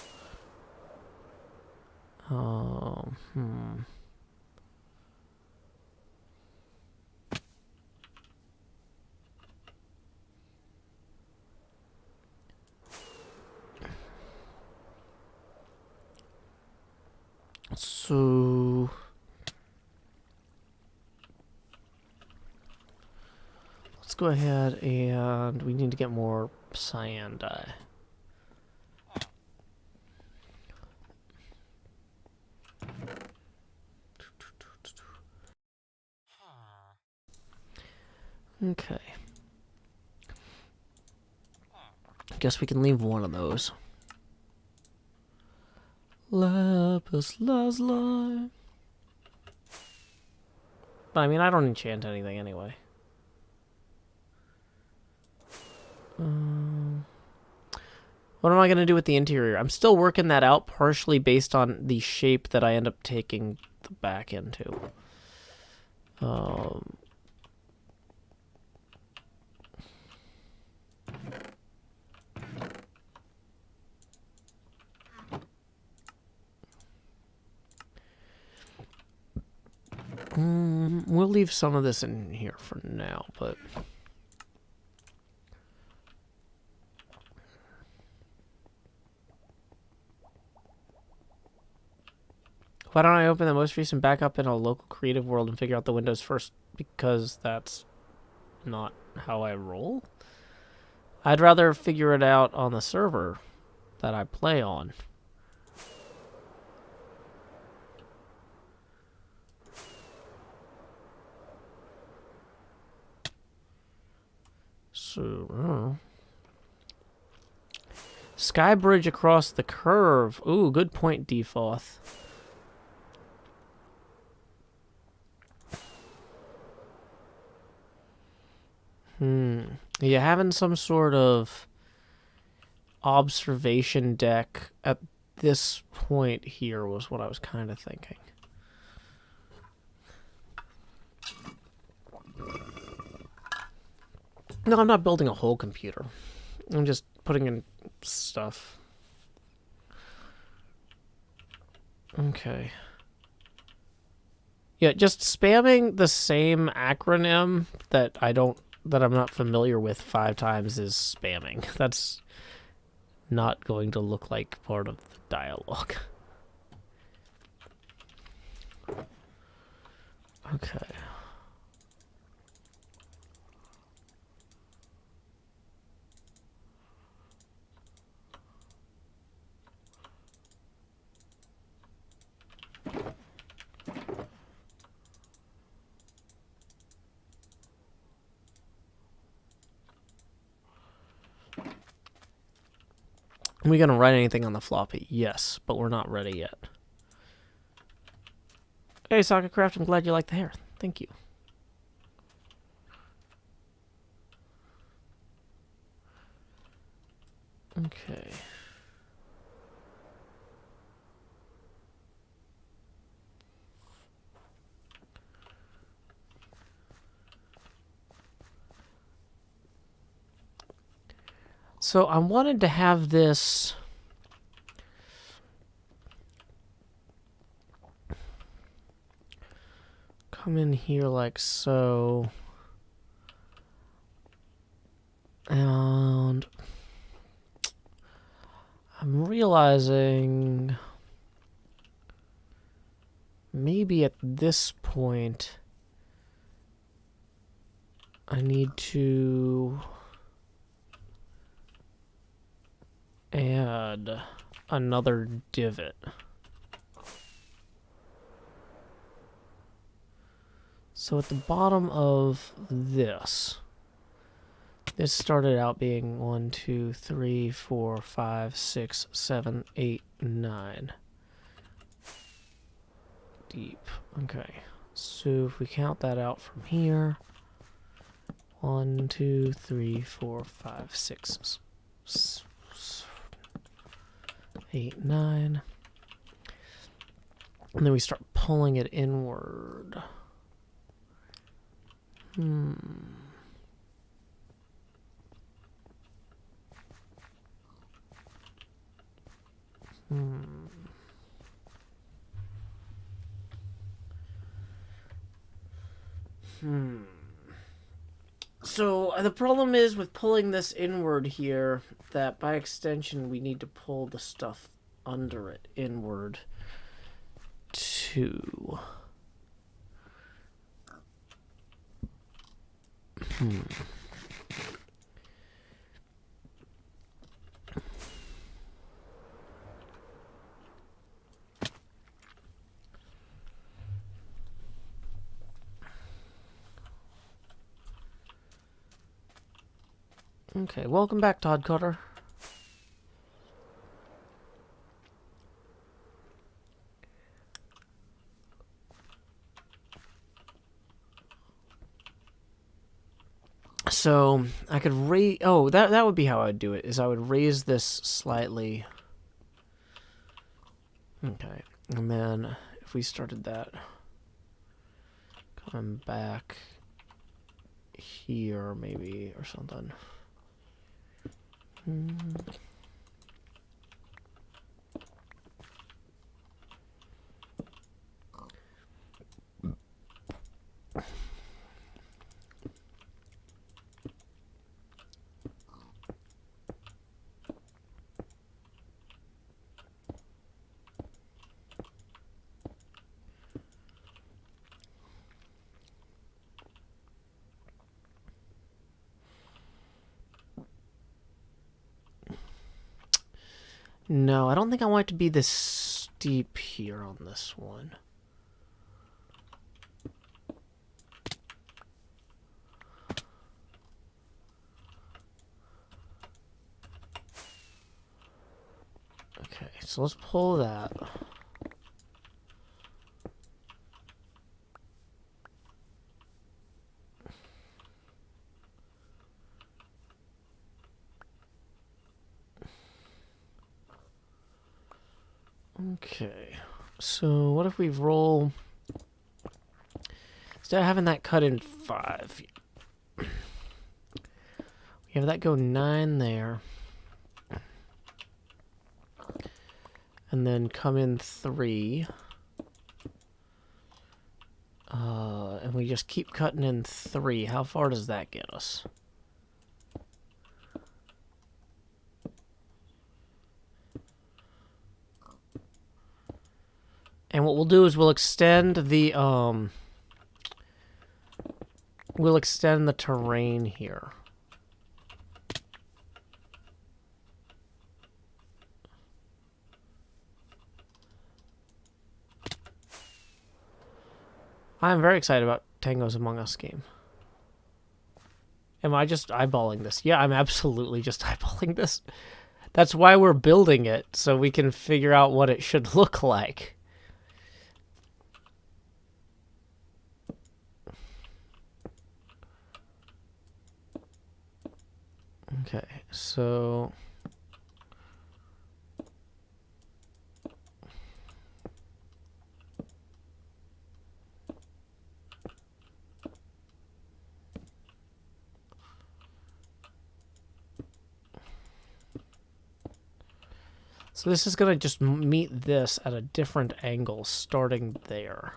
So let's go ahead, and we need to get more cyan dye. Okay. Guess we can leave one of those. Lapis lazuli. But I mean, I don't enchant anything anyway. What am I going to do with the interior? I'm still working that out, partially based on the shape that I end up taking the back into. We'll leave some of this in here for now, but... Why don't I open the most recent backup in a local creative world and figure out the windows first? Because that's not how I roll. I'd rather figure it out on the server that I play on. So, Sky bridge across the curve. Ooh, good point, Defoth. Yeah, having some sort of observation deck at this point here was what I was kind of thinking. No, I'm not building a whole computer. I'm just putting in stuff. Okay. Yeah, just spamming the same acronym that I'm not familiar with 5 times is spamming. That's not going to look like part of the dialogue. Okay. Are we going to write anything on the floppy? Yes, but we're not ready yet. Hey, Socketcraft, I'm glad you like the hair. Thank you. Okay. So I wanted to have this come in here like so. And I'm realizing maybe at this point I need to add another divot. So at the bottom of this started out being 1, 2, 3, 4, 5, 6, 7, 8, 9 deep. Okay, so if we count that out from here, 1, 2, 3, 4, 5, 6, 8, 9, and then we start pulling it inward. So the problem is with pulling this inward here that by extension we need to pull the stuff under it inward too. Okay, welcome back, Todd Cutter. So I could raise. Oh, that would be how I'd do it. Is I would raise this slightly. Okay, and then if we started that, come back here maybe or something. No, I don't think I want it to be this steep here on this one. Okay, so let's pull that. Okay, so what if we roll, instead of having that cut in 5, we have that go 9 there, and then come in 3, and we just keep cutting in 3. How far does that get us? And what we'll do is we'll extend the terrain here. I'm very excited about Tango's Among Us game. Am I just eyeballing this? Yeah, I'm absolutely just eyeballing this. That's why we're building it, so we can figure out what it should look like. Okay, so... So this is going to just meet this at a different angle, starting there.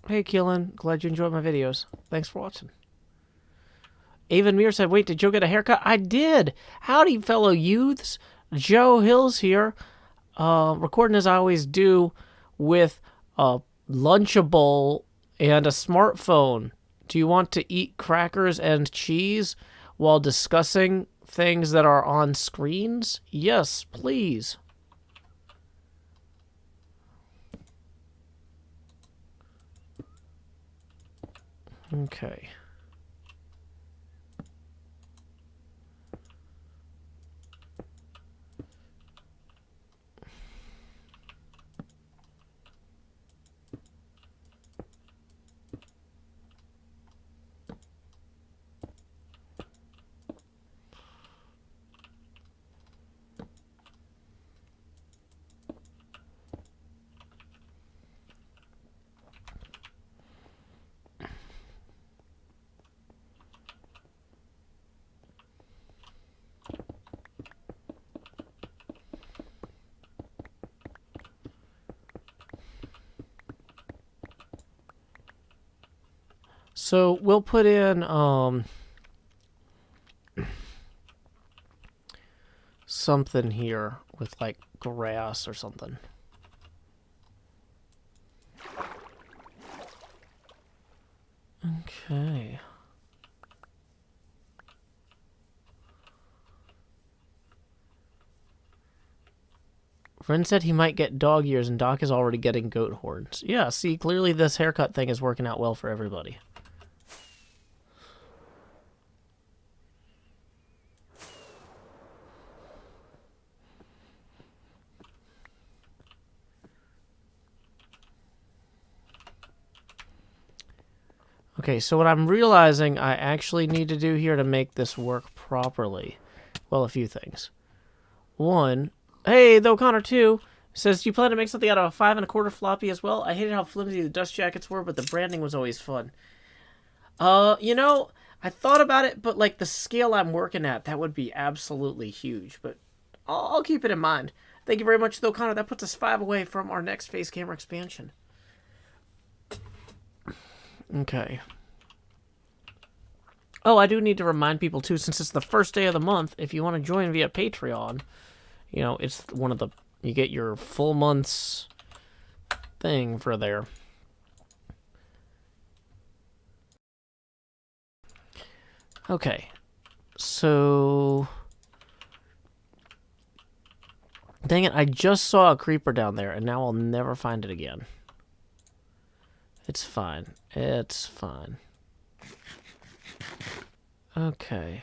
Hey, Keelan. Glad you enjoyed my videos. Thanks for watching. Avon Muir said, wait, did Joe get a haircut? I did. Howdy, fellow youths. Joe Hills here, recording as I always do with a Lunchable and a smartphone. Do you want to eat crackers and cheese while discussing things that are on screens? Yes, please. Okay. So we'll put in something here with like grass or something. Okay. Ren said he might get dog ears and Doc is already getting goat horns. Yeah, see, clearly this haircut thing is working out well for everybody. Okay, so what I'm realizing I actually need to do here to make this work properly, well, a few things. One, hey, the O'Connor 2 says, do you plan to make something out of a 5 1/4 floppy as well? I hated how flimsy the dust jackets were, but the branding was always fun. You know, I thought about it, but like the scale I'm working at, that would be absolutely huge, but I'll keep it in mind. Thank you very much, though, O'Connor. That puts us 5 away from our next face camera expansion. Okay. Oh, I do need to remind people, too, since it's the first day of the month, if you want to join via Patreon, you know, it's one of the... You get your full month's thing for there. Okay. So... Dang it, I just saw a creeper down there, and now I'll never find it again. It's fine. It's fine. Okay.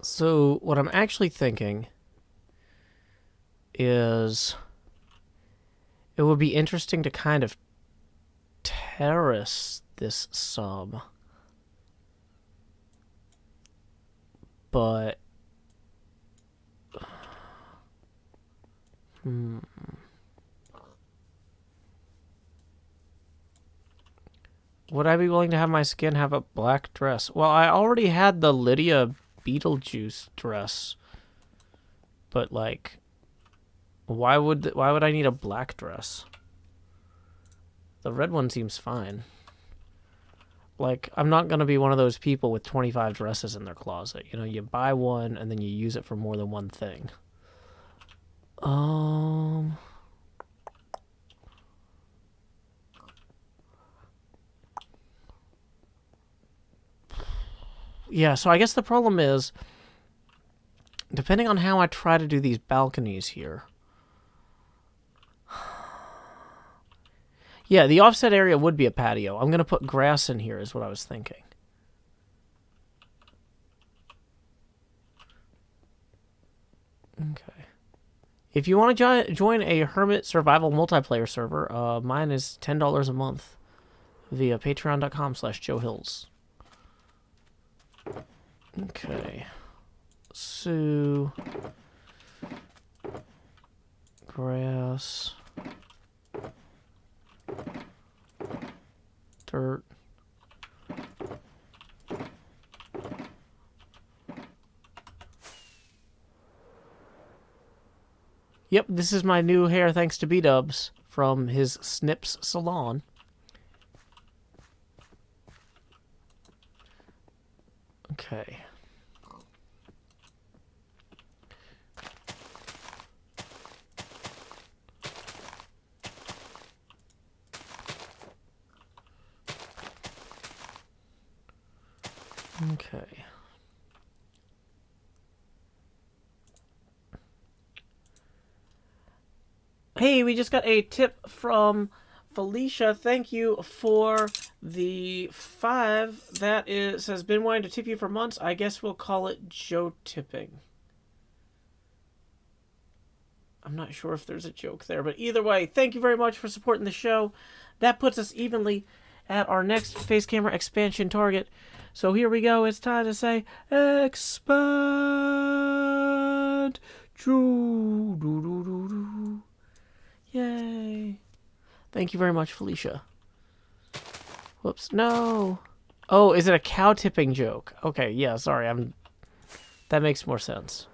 So, what I'm actually thinking is it would be interesting to kind of terrace this some. But... Would I be willing to have my skin have a black dress? Well, I already had the Lydia Beetlejuice dress, but like Why would I need a black dress? The red one seems fine. Like, I'm not going to be one of those people with 25 dresses in their closet. You know, you buy one and then you use it for more than one thing. Yeah, so I guess the problem is, depending on how I try to do these balconies here. Yeah, the offset area would be a patio. I'm going to put grass in here is what I was thinking. Okay. If you want to join a Hermit Survival multiplayer server, mine is $10 a month via patreon.com/JoeHills. Okay. So, grass, dirt. Yep, this is my new hair thanks to B-Dubs from his Snips Salon. Okay. Okay. Hey, we just got a tip from Felicia. Thank you for the 5. That is has been wanting to tip you for months. I guess we'll call it Joe tipping. I'm not sure if there's a joke there, but either way, thank you very much for supporting the show. That puts us evenly at our next face camera expansion target. So here we go. It's time to say expand. Yay. Thank you very much, Felicia. Whoops. No. Oh, is it a cow tipping joke? Okay, yeah, sorry. That makes more sense.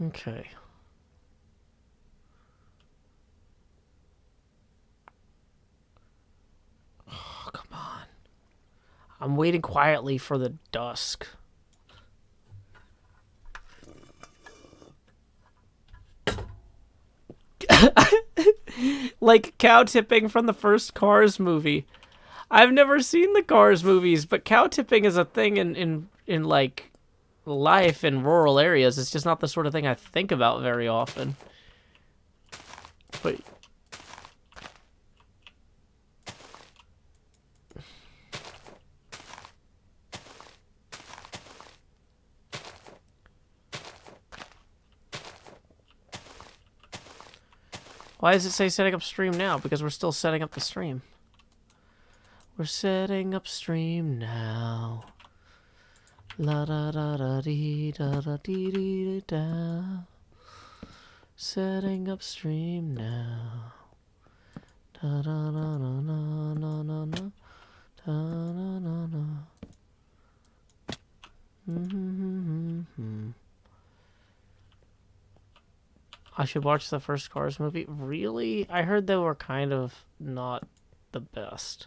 Okay. Oh, come on. I'm waiting quietly for the dusk. Like cow tipping from the first Cars movie. I've never seen the Cars movies, but cow tipping is a thing in like life in rural areas. It's just not the sort of thing I think about very often. But why does it say setting up stream now? Because we're still setting up the stream. We're setting up stream now. La da da da dee da da dee dee da. Setting up stream now. Da da da da na na na na. Da na na na. I should watch the first Cars movie. Really? I heard they were kind of not the best.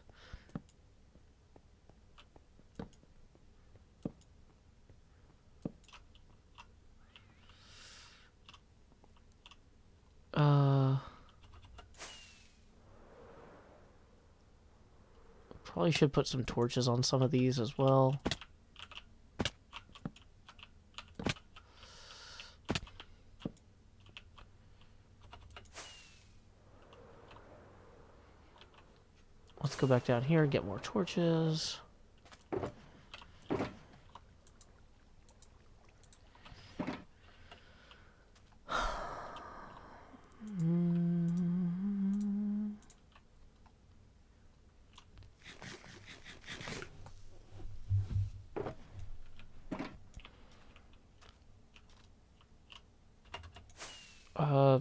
Probably should put some torches on some of these as well. Let's go back down here and get more torches.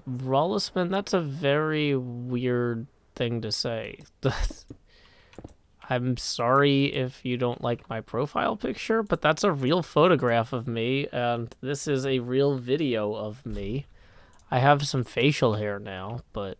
Rollisman, that's a very weird thing to say. I'm sorry if you don't like my profile picture, but that's a real photograph of me, and this is a real video of me. I have some facial hair now, but...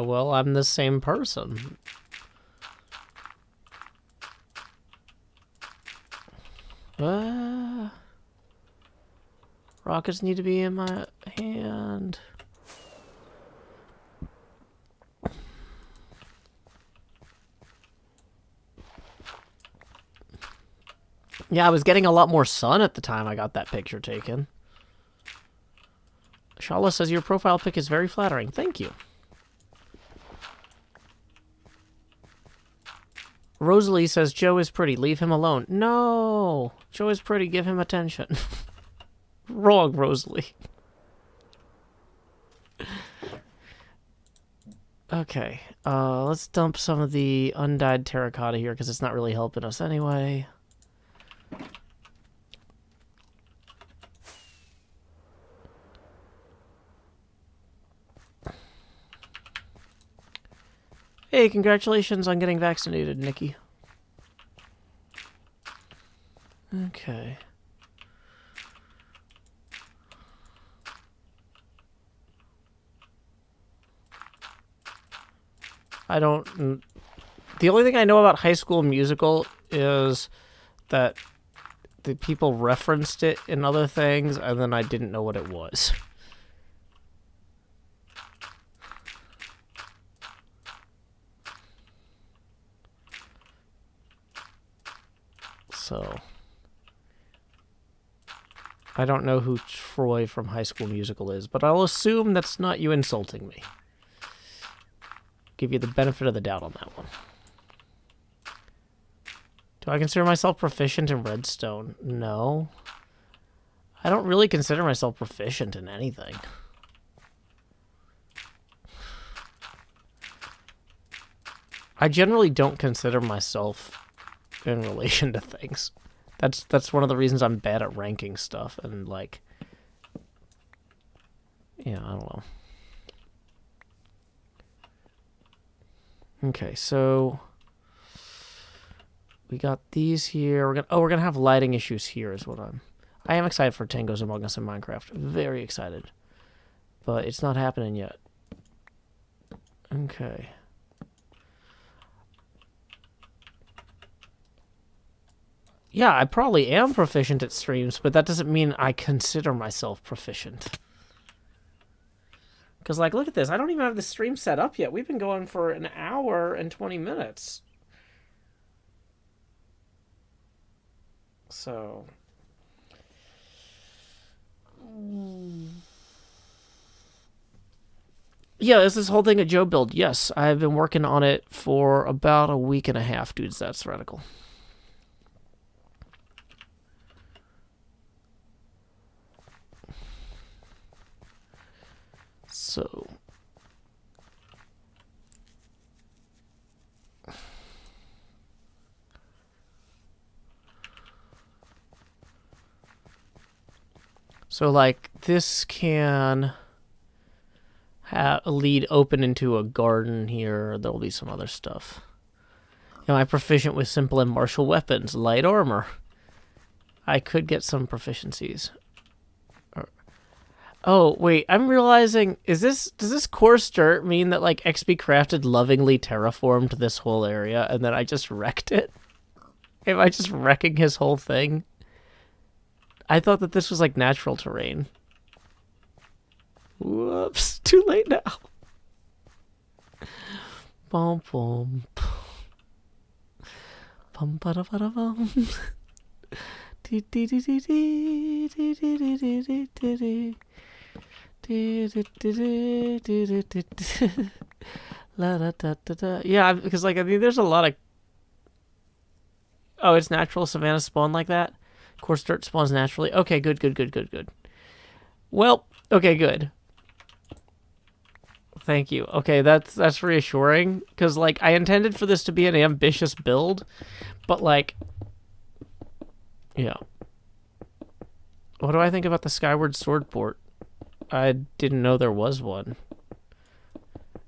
well, I'm the same person. Rockets need to be in my hand. Yeah, I was getting a lot more sun at the time I got that picture taken. Shala says your profile pic is very flattering. Thank you. Rosalie says Joe is pretty. Leave him alone. No! Joe is pretty. Give him attention. Wrong, Rosalie. Okay. Let's dump some of the undyed terracotta here because it's not really helping us anyway. Hey, congratulations on getting vaccinated, Nikki. Okay. The only thing I know about High School Musical is that the people referenced it in other things, and then I didn't know what it was. So, I don't know who Troy from High School Musical is, but I'll assume that's not you insulting me. Give you the benefit of the doubt on that one. Do I consider myself proficient in redstone? No. I don't really consider myself proficient in anything. I generally don't consider myself in relation to things. That's one of the reasons I'm bad at ranking stuff and like, yeah, I don't know. Okay, so we got these here. We're gonna have lighting issues here is what I am excited for Tango's Among Us in Minecraft. Very excited. But it's not happening yet. Okay. Yeah, I probably am proficient at streams, but that doesn't mean I consider myself proficient. Because, like, look at this. I don't even have the stream set up yet. We've been going for an hour and 20 minutes. So... yeah, is this whole thing a Joe build? Yes, I've been working on it for about a week and a half, dudes. That's radical. So... so, like, this can lead open into a garden here. There'll be some other stuff. Am I proficient with simple and martial weapons? Light armor. I could get some proficiencies. Oh, wait, I'm realizing, does this coarse dirt mean that, like, XP Crafted lovingly terraformed this whole area and then I just wrecked it? Am I just wrecking his whole thing? I thought that this was, like, natural terrain. Whoops, too late now. Bum bum. Bum ba da ba da bum. Dee dee dee dee dee dee dee dee dee dee dee. La da da da da. Yeah, because like I mean, there's a lot of. Oh, it's natural savanna spawn like that. Coarse dirt spawns naturally. Okay, good, good, good, good, good. Well, okay, good. Thank you. Okay, that's reassuring, because, like, I intended for this to be an ambitious build, but, like, yeah. What do I think about the Skyward Sword port? I didn't know there was one.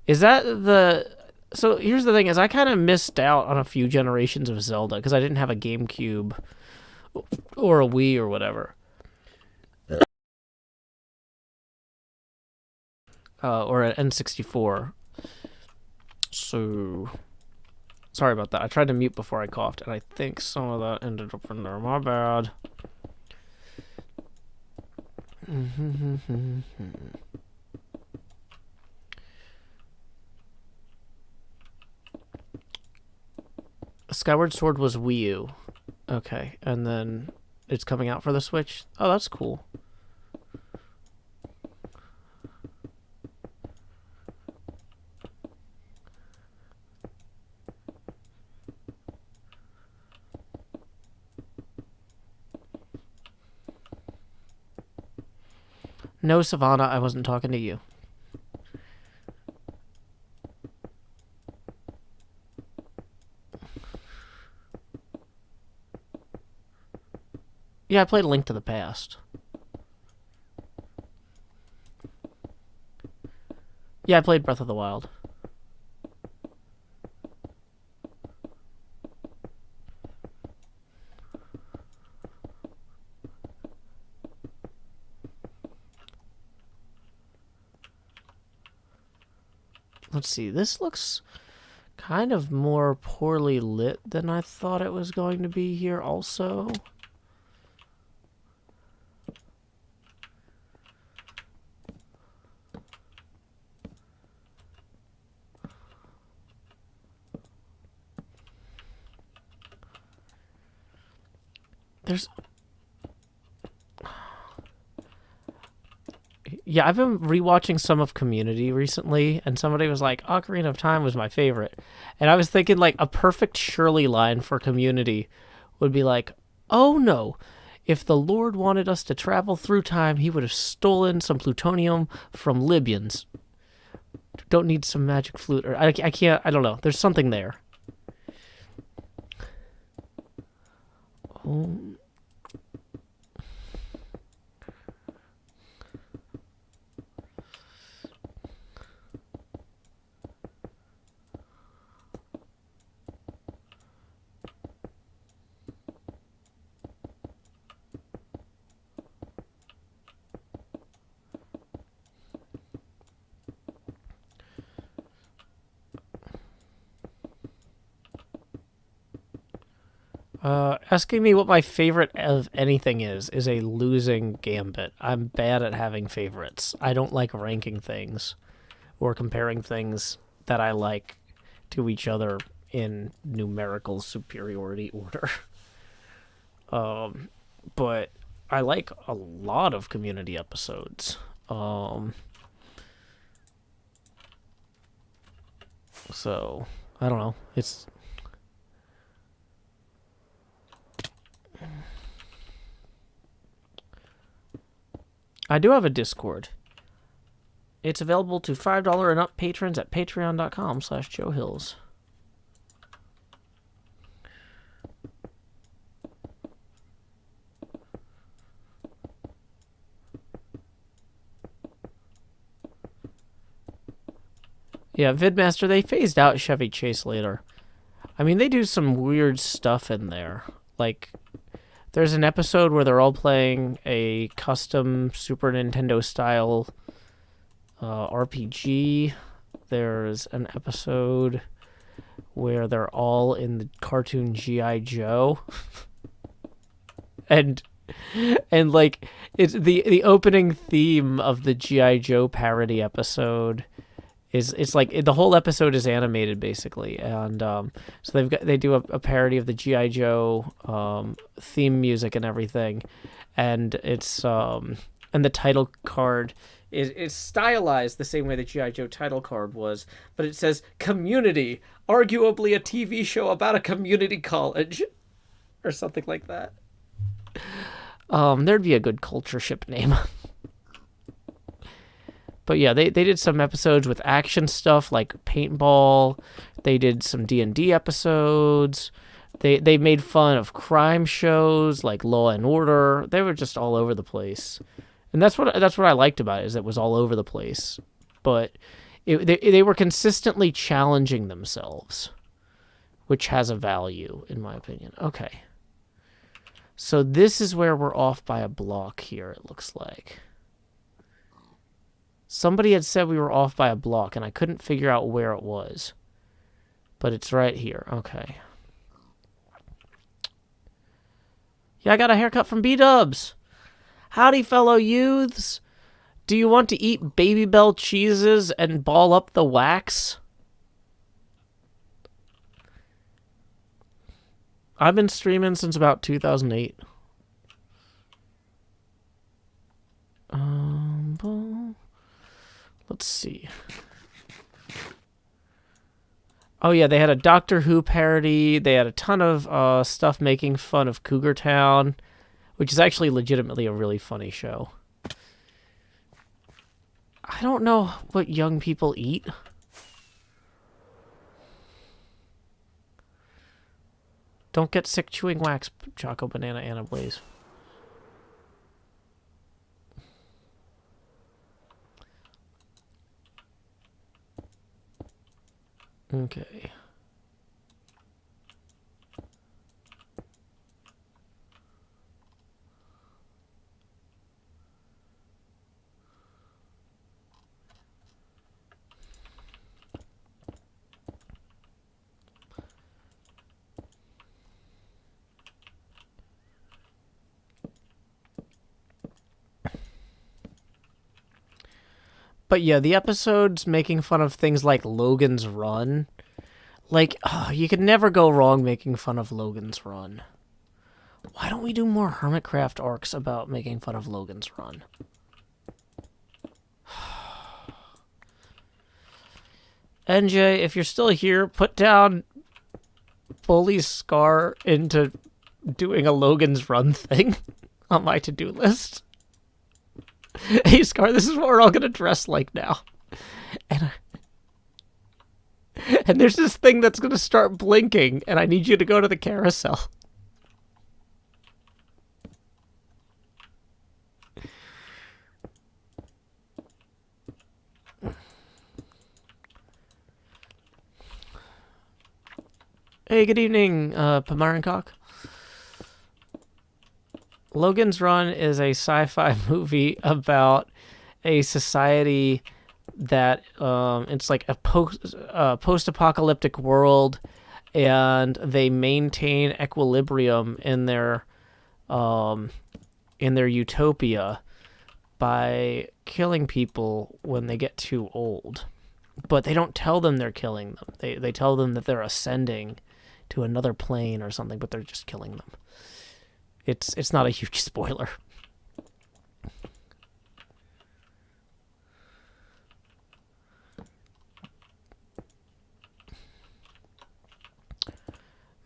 Is that the... So, here's the thing, is I kind of missed out on a few generations of Zelda, because I didn't have a GameCube or a Wii or whatever. Or an N64. So... Sorry about that. I tried to mute before I coughed, and I think some of that ended up in there. My bad. Skyward Sword was Wii U. Okay, and then it's coming out for the Switch. Oh, that's cool. No, Savannah, I wasn't talking to you. Yeah, I played Link to the Past. Yeah, I played Breath of the Wild. Let's see, this looks kind of more poorly lit than I thought it was going to be here also. There's... Yeah, I've been rewatching some of Community recently, and somebody was like, Ocarina of Time was my favorite. And I was thinking, like, a perfect Shirley line for Community would be like, oh no, if the Lord wanted us to travel through time, he would have stolen some plutonium from Libyans. Don't need some magic flute, or I can't, I don't know, there's something there. Oh... Asking me what my favorite of anything is a losing gambit. I'm bad at having favorites. I don't like ranking things or comparing things that I like to each other in numerical superiority order. But I like a lot of Community episodes. So, I don't know. It's... I do have a Discord. It's available to $5 and up patrons at patreon.com/JoeHills. Yeah, Vidmaster, they phased out Chevy Chase later. I mean, they do some weird stuff in there. Like... There's an episode where they're all playing a custom Super Nintendo style RPG. There's an episode where they're all in the cartoon G.I. Joe. and like it's the opening theme of the G.I. Joe parody episode. It's like the whole episode is animated basically, and so they do a parody of the G.I. Joe theme music and everything, and it's and the title card is stylized the same way the G.I. Joe title card was, but it says Community, arguably a TV show about a community college, or something like that. There'd be a good culture ship name. But yeah, they did some episodes with action stuff like paintball. They did some D&D episodes. They made fun of crime shows like Law and Order. They were just all over the place. And that's what I liked about it, is it was all over the place. But they were consistently challenging themselves, which has a value, in my opinion. Okay. So this is where we're off by a block here, it looks like. Somebody had said we were off by a block, and I couldn't figure out where it was. But it's right here. Okay. Yeah, I got a haircut from B-Dubs. Howdy, fellow youths. Do you want to eat Baby Bell cheeses and ball up the wax? I've been streaming since about 2008. Let's see. Oh yeah, they had a Doctor Who parody. They had a ton of stuff making fun of Cougar Town, which is actually legitimately a really funny show. I don't know what young people eat. Don't get sick chewing wax, Choco Banana Anna Blaze. Okay. But yeah, the episodes making fun of things like Logan's Run. Like, you could never go wrong making fun of Logan's Run. Why don't we do more Hermitcraft arcs about making fun of Logan's Run? NJ, if you're still here, put down Bully Scar into doing a Logan's Run thing on my to-do list. Hey, Scar, this is what we're all going to dress like now. And there's this thing that's going to start blinking, and I need you to go to the carousel. Hey, good evening, Pamarancock. Logan's Run is a sci-fi movie about a society that it's like a post-apocalyptic world, and they maintain equilibrium in their utopia by killing people when they get too old. But they don't tell them they're killing them. They tell them that they're ascending to another plane or something, but they're just killing them. It's not a huge spoiler.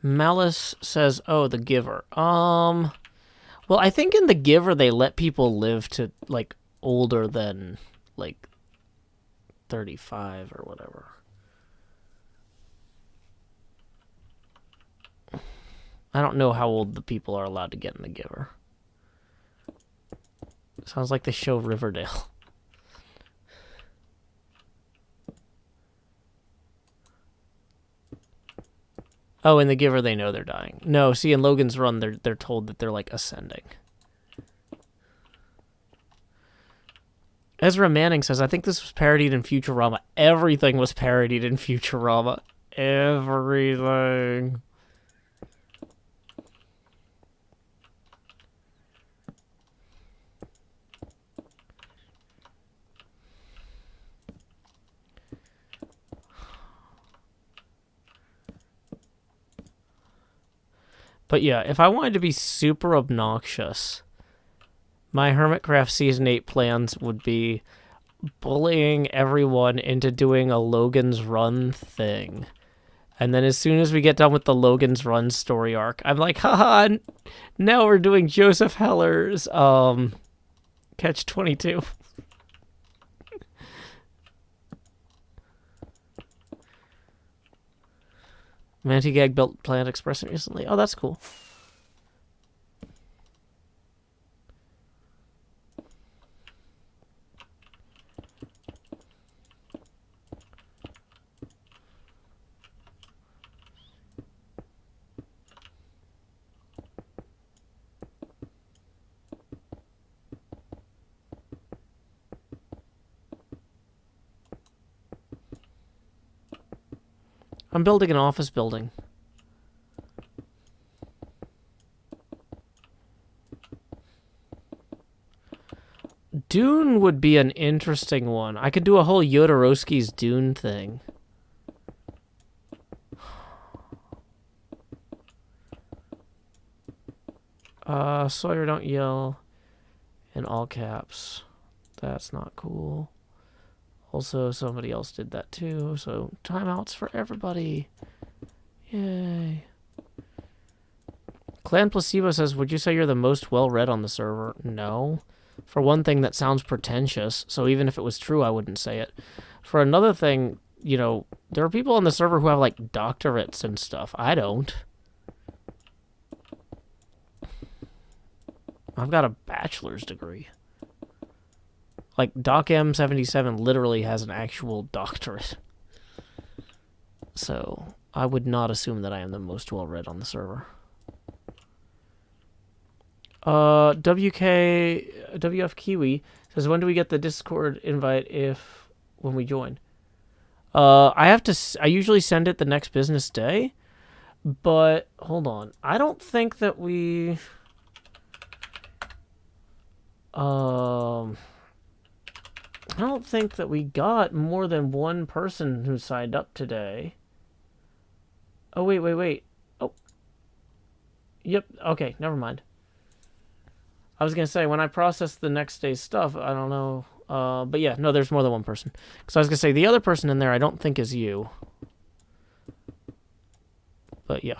Malice says, "Oh, The Giver." Well, I think in The Giver they let people live to like older than like 35 or whatever. I don't know how old the people are allowed to get in The Giver. Sounds like the show Riverdale. Oh, in The Giver they know they're dying. No, see, in Logan's Run they're told that they're like ascending. Ezra Manning says, "I think this was parodied in Futurama." Everything was parodied in Futurama. Everything. But yeah, if I wanted to be super obnoxious, my Hermitcraft Season 8 plans would be bullying everyone into doing a Logan's Run thing And then as soon as we get done with the Logan's Run story arc, I'm like, haha, now we're doing Joseph Heller's Catch 22. Mantigag built Planet Express recently. Oh, that's cool. I'm building an office building. Dune would be an interesting one. I could do a whole Jodorowsky's Dune thing. Sawyer, don't yell in all caps. That's not cool. Also, somebody else did that too, so timeouts for everybody. Yay. Clan Placebo says, would you say you're the most well-read on the server? No. For one thing, that sounds pretentious, so even if it was true, I wouldn't say it. For another thing, you know, there are people on the server who have, like, doctorates and stuff. I don't. I've got a bachelor's degree. Like, DocM77 literally has an actual doctorate. So, I would not assume that I am the most well-read on the server. WF Kiwi says, when do we get the Discord invite when we join? I usually send it the next business day, but hold on. I don't think that we... I don't think that we got more than one person who signed up today. Oh, wait. Oh. Yep, okay, never mind. I was going to say, when I process the next day's stuff, I don't know. But yeah, no, there's more than one person. Because I was going to say, the other person in there I don't think is you. But yeah.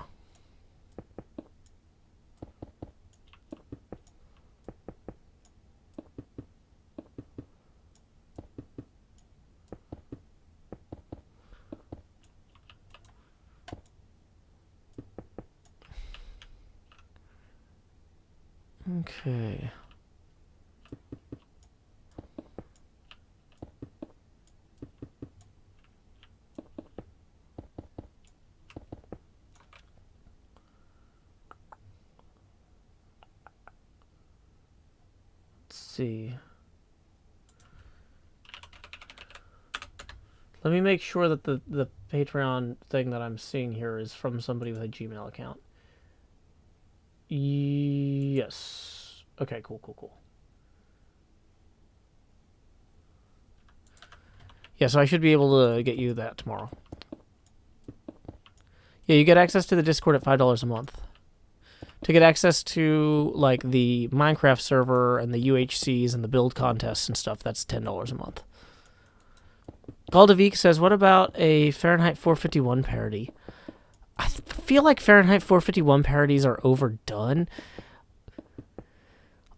Okay. Let's see. Let me make sure that the Patreon thing that I'm seeing here is from somebody with a Gmail account. Yes. Okay, cool. Yeah, so I should be able to get you that tomorrow. Yeah, you get access to the Discord at $5 a month. To get access to, like, the Minecraft server and the UHCs and the build contests and stuff, that's $10 a month. Galdavik says, what about a Fahrenheit 451 parody? I feel like Fahrenheit 451 parodies are overdone.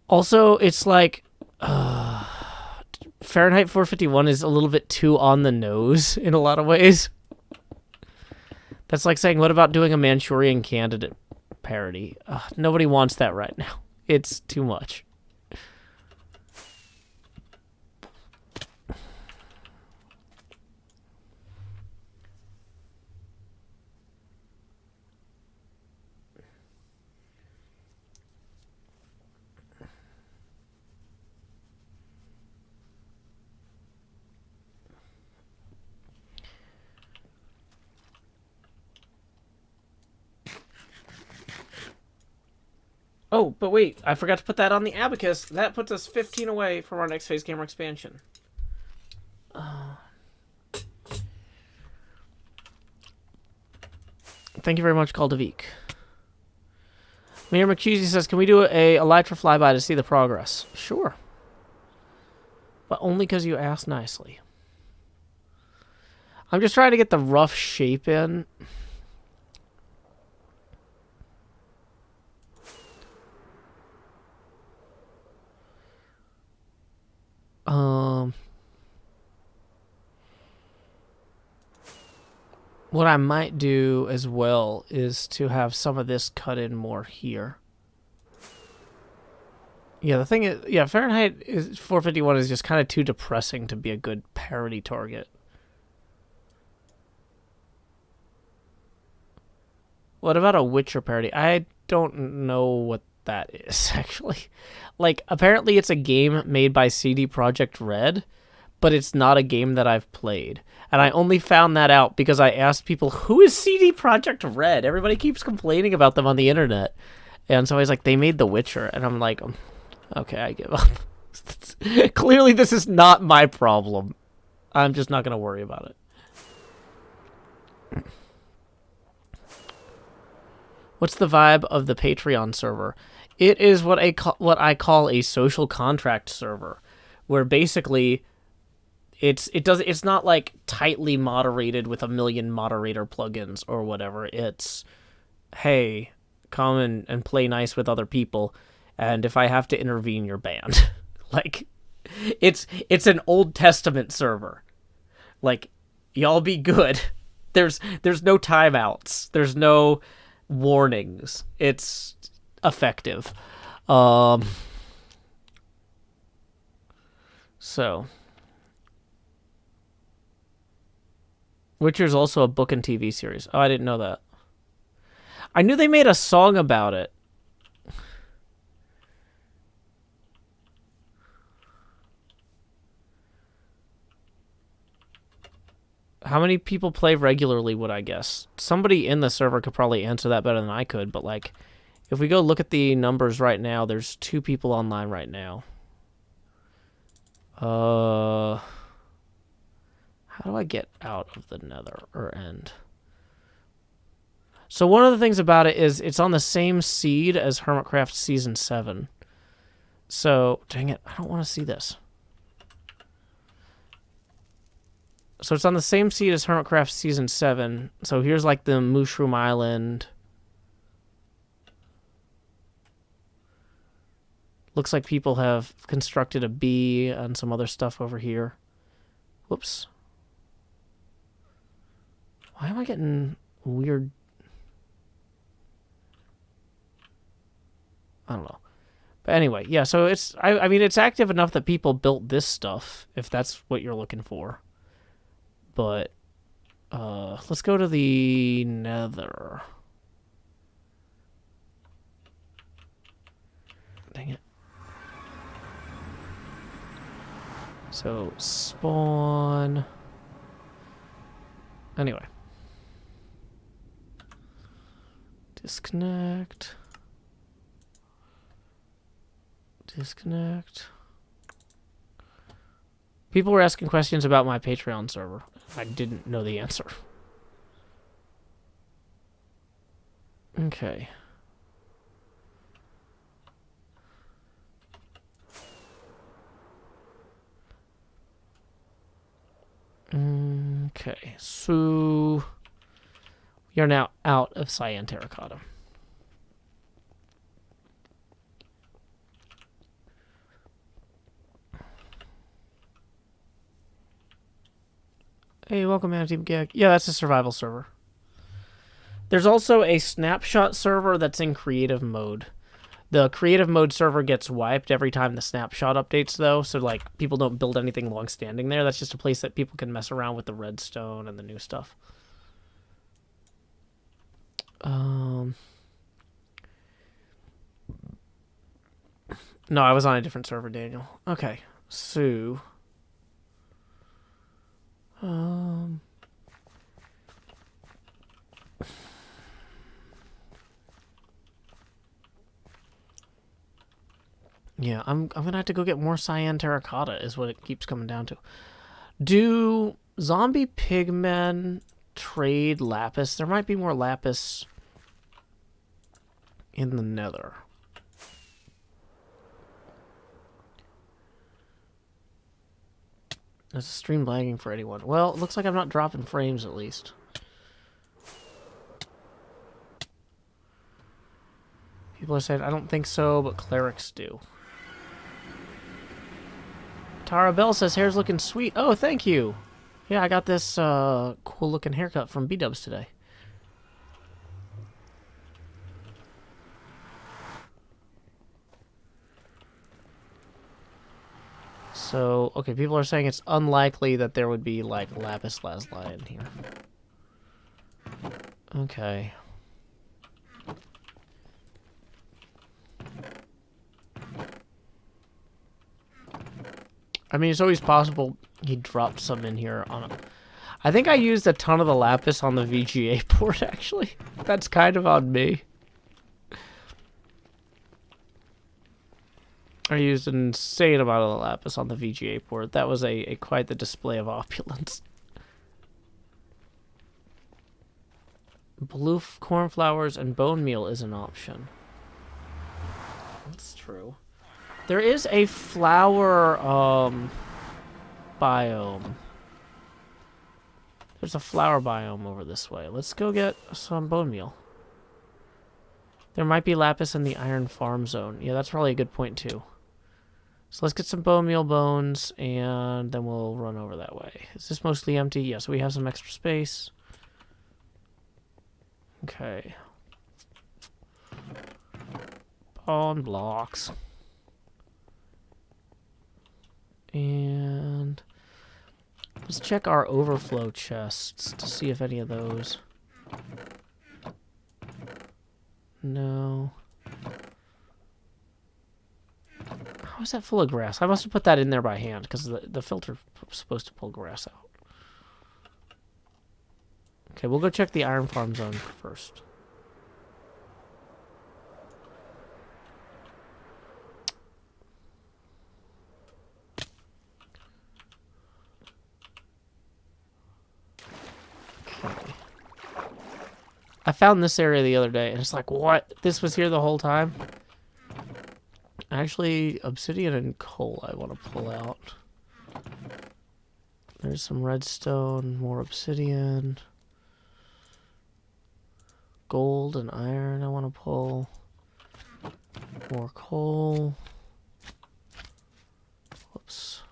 Also, it's like Fahrenheit 451 is a little bit too on the nose in a lot of ways. That's like saying, what about doing a Manchurian Candidate parody? Nobody wants that right now. It's too much. Oh, but wait, I forgot to put that on the abacus. That puts us 15 away from our next phase camera expansion. Thank you very much, Galdavik. Mayor McCheesy says, can we do a Elytra flyby to see the progress? Sure. But only because you asked nicely. I'm just trying to get the rough shape in. What I might do as well is to have some of this cut in more here. Yeah, the thing is, yeah, Fahrenheit is 451 is just kind of too depressing to be a good parody target. What about a Witcher parody? I don't know what that is, actually. Like, apparently it's a game made by CD Projekt Red, but it's not a game that I've played. And I only found that out because I asked people, who is CD Projekt Red? Everybody keeps complaining about them on the internet. And so I was like, they made The Witcher. And I'm like, okay, I give up. Clearly this is not my problem. I'm just not going to worry about it. What's the vibe of the Patreon server? It is what I call a social contract server, where basically it's not like tightly moderated with a million moderator plugins or whatever. It's, hey, come and play nice with other people, and if I have to intervene, you're banned. Like, it's an Old Testament server. Like, y'all be good. There's no timeouts. There's no warnings. It's effective. So Witcher's also a book and TV series. Oh, I didn't know that. I knew they made a song about it. How many people play regularly, would I guess? Somebody in the server could probably answer that better than I could, but like, if we go look at the numbers right now, there's 2 people online right now. How do I get out of the nether or end? So one of the things about it is it's on the same seed as Hermitcraft Season 7. So, dang it, I don't want to see this. So it's on the same seed as Hermitcraft Season 7. So here's like the Mushroom Island. Looks like people have constructed a bee and some other stuff over here. Whoops. Why am I getting weird? I don't know. But anyway, yeah, so it's, I mean, it's active enough that people built this stuff, if that's what you're looking for. But, let's go to the nether. Dang it. So, spawn. Anyway. Disconnect. Disconnect. People were asking questions about my Patreon server. I didn't know the answer. Okay. Okay, so we are now out of cyan terracotta. Hey, welcome, man, Team Gag. Yeah, that's a survival server. There's also a snapshot server that's in creative mode. The creative mode server gets wiped every time the snapshot updates, though, so, like, people don't build anything long-standing there. That's just a place that people can mess around with the redstone and the new stuff. No, I was on a different server, Daniel. Okay, so... Yeah, I'm gonna have to go get more cyan terracotta, is what it keeps coming down to. Do zombie pigmen trade lapis? There might be more lapis in the nether. Is the stream lagging for anyone? Well, it looks like I'm not dropping frames, at least. People are saying, I don't think so, but clerics do. Tara Bell says, hair's looking sweet. Oh, thank you. Yeah, I got this cool looking haircut from B-dubs today. So, okay, people are saying it's unlikely that there would be, like, lapis lazuli in here. Okay. I mean, it's always possible he dropped some in here on a... I think I used a ton of the lapis on the VGA port, actually. That's kind of on me. I used an insane amount of the lapis on the VGA port. That was a quite the display of opulence. Blue cornflowers and bone meal is an option. That's true. There is a flower biome. There's a flower biome over this way. Let's go get some bone meal. There might be lapis in the iron farm zone. Yeah, that's probably a good point too. So let's get some bone meal bones, and then we'll run over that way. Is this mostly empty? Yes, we have some extra space. Okay. Bone blocks. And let's check our overflow chests to see if any of those... No. How is that full of grass? I must have put that in there by hand because the filter was supposed to pull grass out. Okay, we'll go check the iron farm zone first. Okay. I found this area the other day and it's like, what? This was here the whole time? Actually, obsidian and coal I want to pull out. There's some redstone, more obsidian. Gold and iron I want to pull. More coal. Whoops.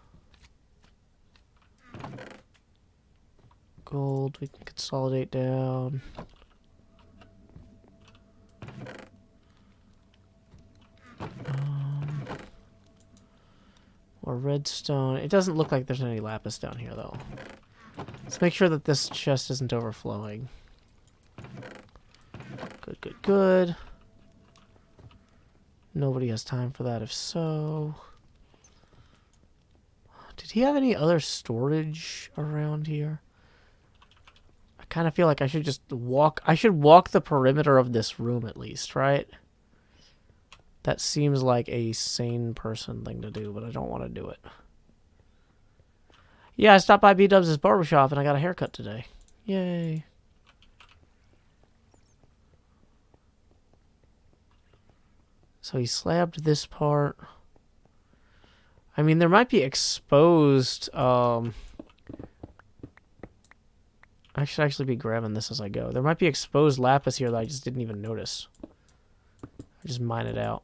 Gold we can consolidate down. Or redstone. It doesn't look like there's any lapis down here, though. Let's make sure that this chest isn't overflowing. Good, good, good. Nobody has time for that, if so. Did he have any other storage around here? I kind of feel like I should just walk... I should walk the perimeter of this room, at least, right? That seems like a sane person thing to do, but I don't want to do it. Yeah, I stopped by B-Dubs' barbershop and I got a haircut today. Yay. So he slabbed this part. I mean, there might be exposed... I should actually be grabbing this as I go. There might be exposed lapis here that I just didn't even notice. I just mine it out.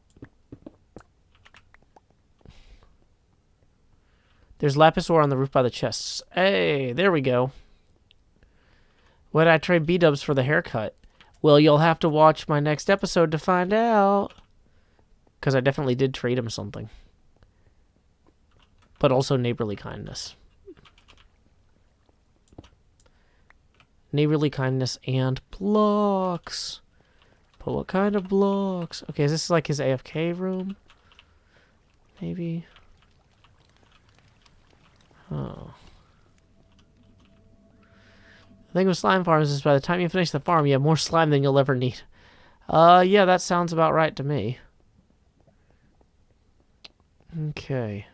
There's lapis ore on the roof by the chests. Hey, there we go. Why did I trade B-Dubs for the haircut? Well, you'll have to watch my next episode to find out. Because I definitely did trade him something. But also neighborly kindness. Neighborly kindness and blocks. But what kind of blocks? Okay, is this like his AFK room? Maybe. Oh. The thing with slime farms is by the time you finish the farm, you have more slime than you'll ever need. Yeah, that sounds about right to me. Okay.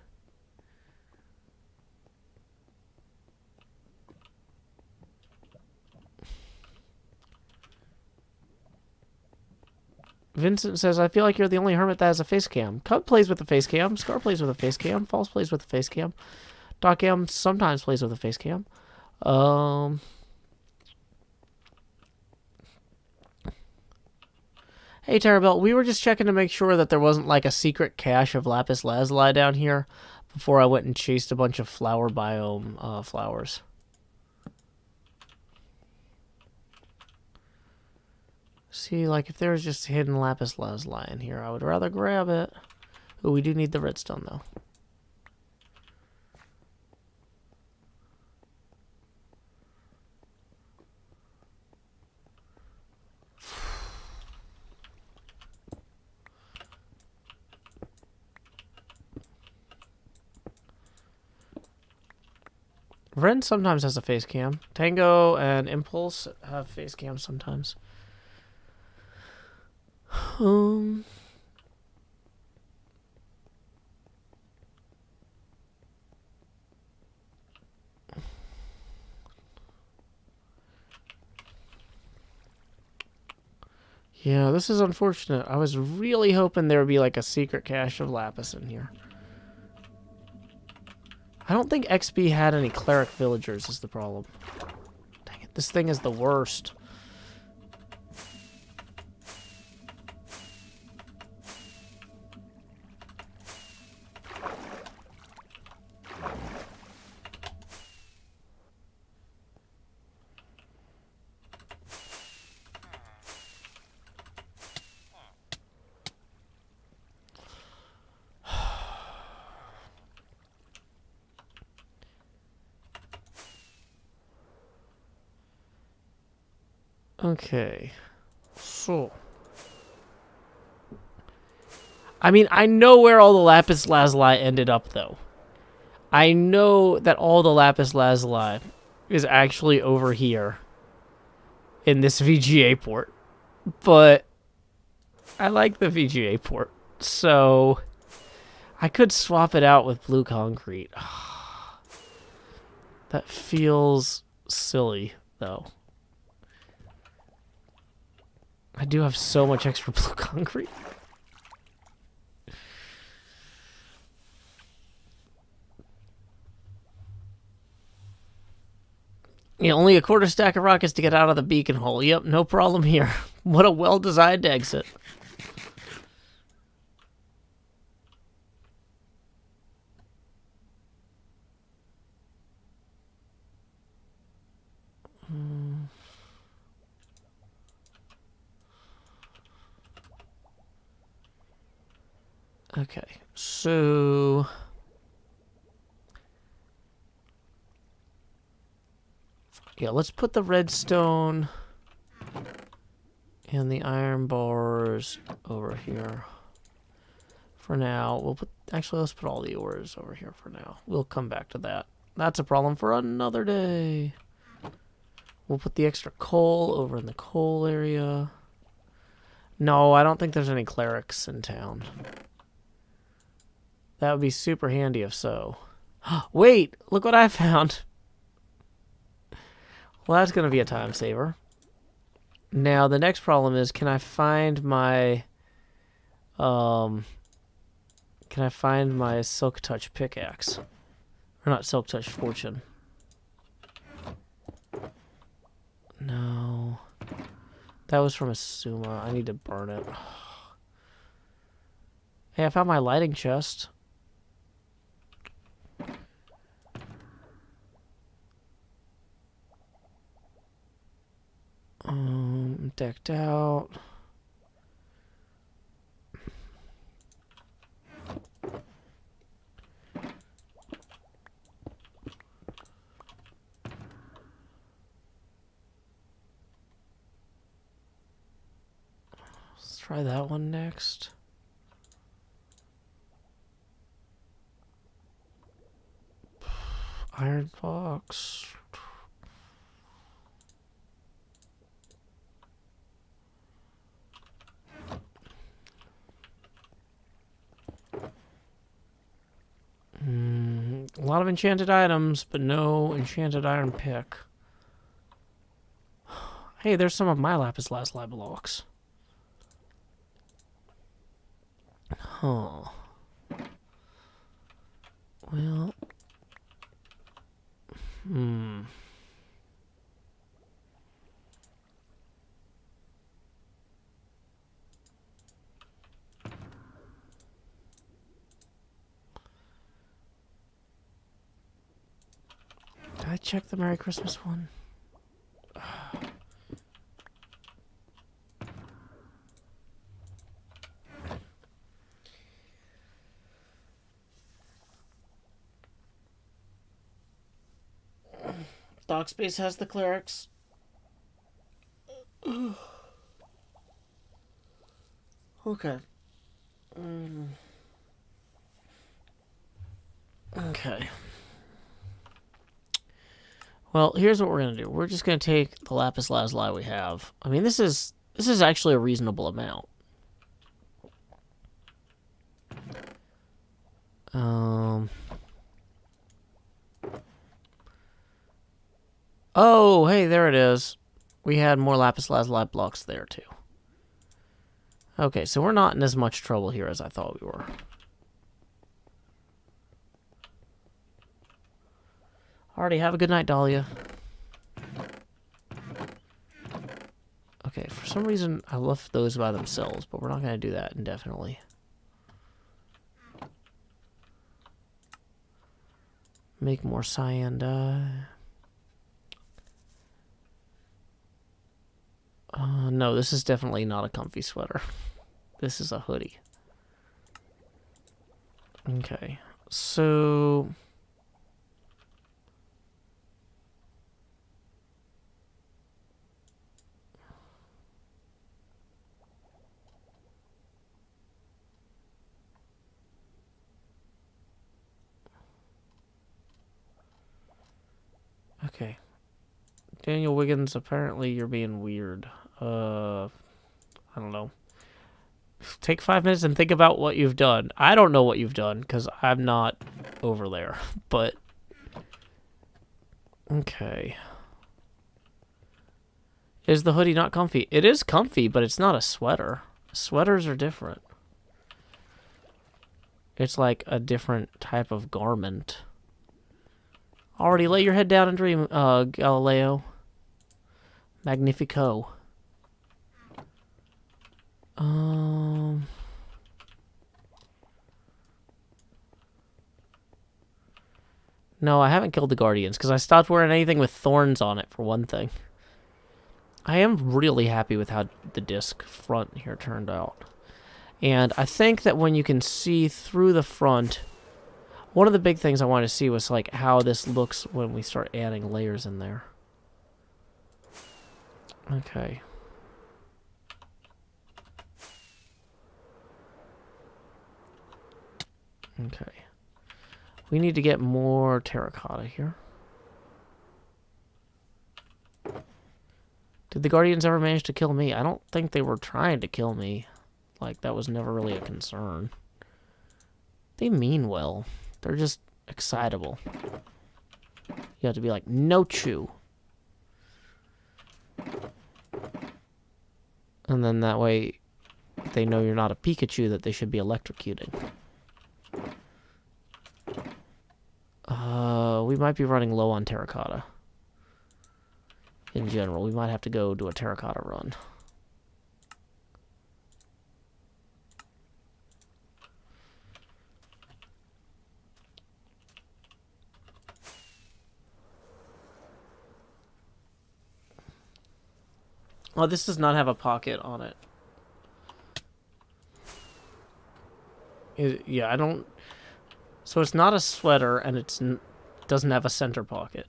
Vincent says, I feel like you're the only hermit that has a face cam. Cut plays with a face cam. Scar plays with a face cam. False plays with a face cam. Doc Cam sometimes plays with a face cam. Hey, Terabelt, we were just checking to make sure that there wasn't like a secret cache of lapis lazuli down here before I went and chased a bunch of flower biome flowers. See, like, if there was just hidden lapis lazuli in here, I would rather grab it. Oh, we do need the redstone, though. Ren sometimes has a face cam. Tango and Impulse have face cams sometimes. Yeah, this is unfortunate. I was really hoping there would be like a secret cache of lapis in here. I don't think XP had any cleric villagers is the problem. Dang it, this thing is the worst. Okay, so I mean, I know where all the lapis lazuli ended up, though. I know that all the lapis lazuli is actually over here in this VGA port, but I like the VGA port, so I could swap it out with blue concrete. That feels silly, though. I do have so much extra blue concrete. Yeah, only a quarter stack of rockets to get out of the beacon hole. Yep, no problem here. What a well-designed exit. Okay, so yeah, let's put the redstone and the iron bars over here for now. We'll put, actually, let's put all the ores over here for now. We'll come back to that. That's a problem for another day. We'll put the extra coal over in the coal area. No, I don't think there's any clerics in town. That would be super handy if so. Wait, look what I found. Well, that's going to be a time saver. Now, the next problem is, can I find my Silk Touch pickaxe? Or not Silk Touch Fortune. No. That was from a Suma. I need to burn it. Hey, I found my lighting chest. Decked out. Let's try that one next. Iron box. A lot of enchanted items, but no enchanted iron pick. Hey, there's some of my lapis lazuli blocks. Huh. Well. Did I check the Merry Christmas one? Dockspace has the clerics. Okay. Okay. Well, here's what we're gonna do. We're just gonna take the lapis lazuli we have. I mean, this is actually a reasonable amount. Oh, hey, there it is. We had more lapis lazuli blocks there too. Okay, so we're not in as much trouble here as I thought we were. Alrighty, have a good night, Dahlia. Okay, for some reason I left those by themselves, but we're not going to do that indefinitely. Make more cyan dye. No, this is definitely not a comfy sweater. This is a hoodie. Okay, so... Okay. Daniel Wiggins, apparently you're being weird. I don't know. Take 5 minutes and think about what you've done. I don't know what you've done, because I'm not over there. But... Okay. Is the hoodie not comfy? It is comfy, but it's not a sweater. Sweaters are different. It's like a different type of garment. Already, lay your head down and dream, Galileo. Magnifico. No, I haven't killed the Guardians, because I stopped wearing anything with thorns on it, for one thing. I am really happy with how the disc front here turned out. And I think that when you can see through the front, one of the big things I wanted to see was like how this looks when we start adding layers in there. Okay. Okay. We need to get more terracotta here. Did the Guardians ever manage to kill me? I don't think they were trying to kill me. Like, that was never really a concern. They mean well. They're just excitable. You have to be like, no chew. And then that way, they know you're not a Pikachu that they should be electrocuting. We might be running low on terracotta. In general, we might have to go do a terracotta run. Oh, this does not have a pocket on it. Yeah, I don't... So it's not a sweater, and it doesn't have a center pocket.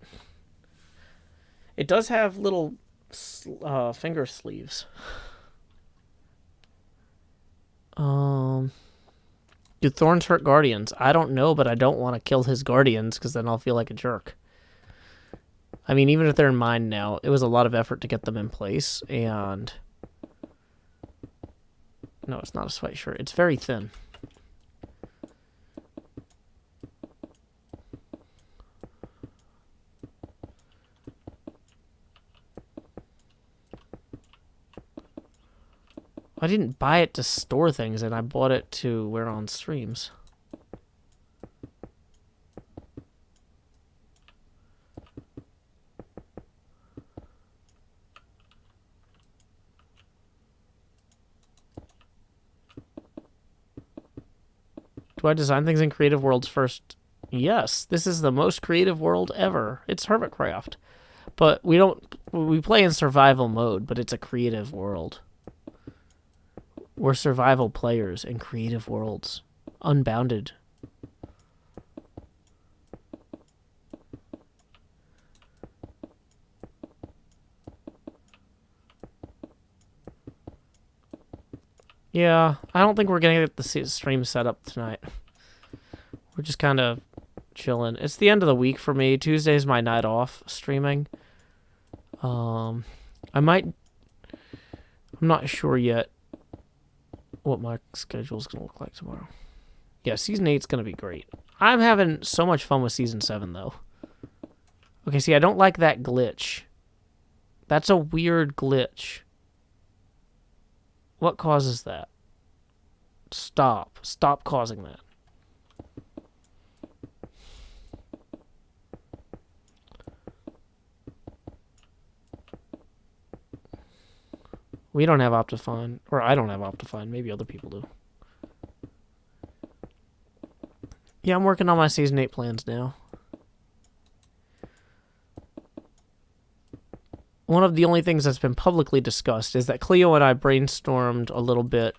It does have little finger sleeves. Do thorns hurt Guardians? I don't know, but I don't want to kill his Guardians, because then I'll feel like a jerk. I mean, even if they're in mine now, it was a lot of effort to get them in place, and... No, it's not a sweatshirt. It's very thin. I didn't buy it to store things in. I bought it to wear on streams. Do I design things in creative worlds first? Yes, this is the most creative world ever. It's Hermitcraft. But we play in survival mode, but it's a creative world. We're survival players in creative worlds. Unbounded. Yeah, I don't think we're gonna get the stream set up tonight. We're just kind of chilling. It's the end of the week for me. Tuesday's my night off streaming. I'm not sure yet what my schedule's gonna look like tomorrow. Yeah, Season 8's gonna be great. I'm having so much fun with Season 7, though. Okay, see, I don't like that glitch. That's a weird glitch. What causes that? Stop. Stop causing that. We don't have Optifine. Or I don't have Optifine. Maybe other people do. Yeah, I'm working on my Season 8 plans now. One of the only things that's been publicly discussed is that Cleo and I brainstormed a little bit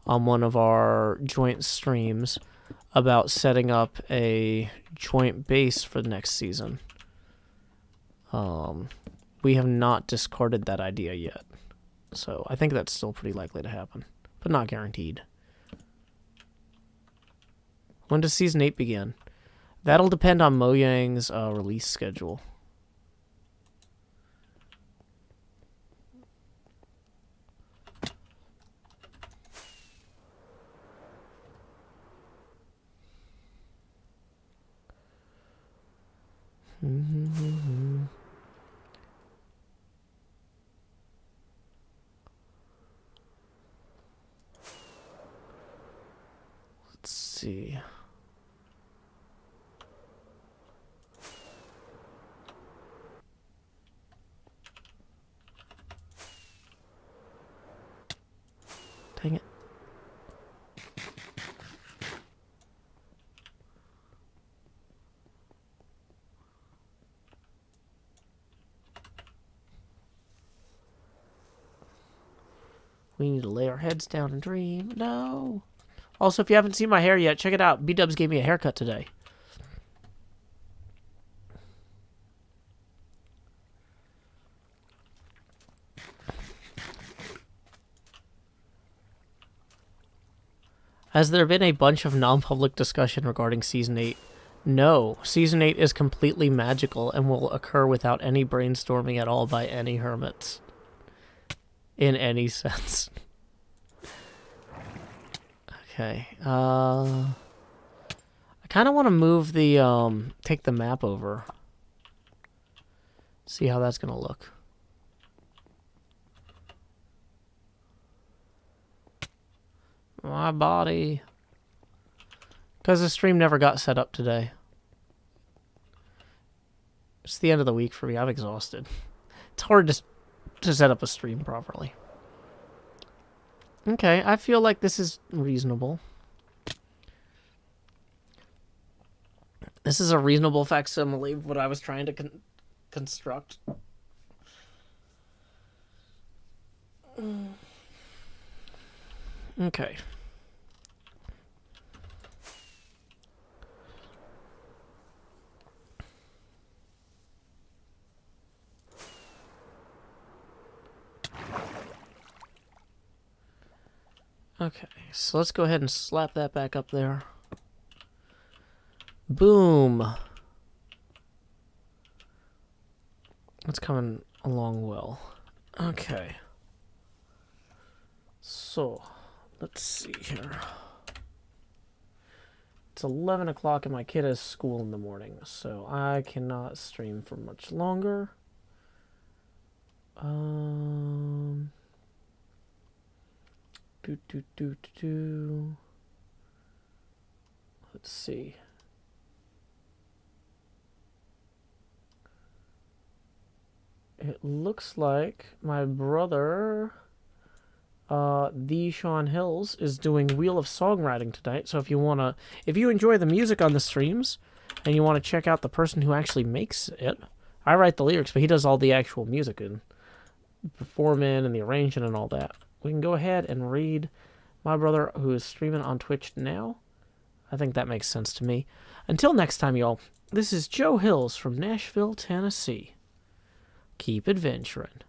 on one of our joint streams about setting up a joint base for the next season. We have not discarded that idea yet. So I think that's still pretty likely to happen, but not guaranteed. When does Season 8 begin? That'll depend on Mojang's release schedule. Let's see. Dang it. We need to lay our heads down and dream. No. Also, if you haven't seen my hair yet, check it out. B-Dubs gave me a haircut today. Has there been a bunch of non-public discussion regarding Season 8? No. Season 8 is completely magical and will occur without any brainstorming at all by any hermits. In any sense. Okay. I kind of want to move the, take the map over. See how that's going to look. My body. Because the stream never got set up today. It's the end of the week for me. I'm exhausted. It's hard to set up a stream properly. Okay, I feel like this is reasonable. This is a reasonable facsimile of what I was trying to construct. Okay. Okay, so let's go ahead and slap that back up there. Boom. It's coming along well. Okay. So, let's see here. It's 11 o'clock and my kid has school in the morning, so I cannot stream for much longer. Let's see. It looks like my brother, the Sean Hills, is doing Wheel of Songwriting tonight. So if you enjoy the music on the streams and you want to check out the person who actually makes it, I write the lyrics, but he does all the actual music and performing and the arranging and all that. We can go ahead and read my brother who is streaming on Twitch now. I think that makes sense to me. Until next time, y'all, this is Joe Hills from Nashville, Tennessee. Keep adventuring.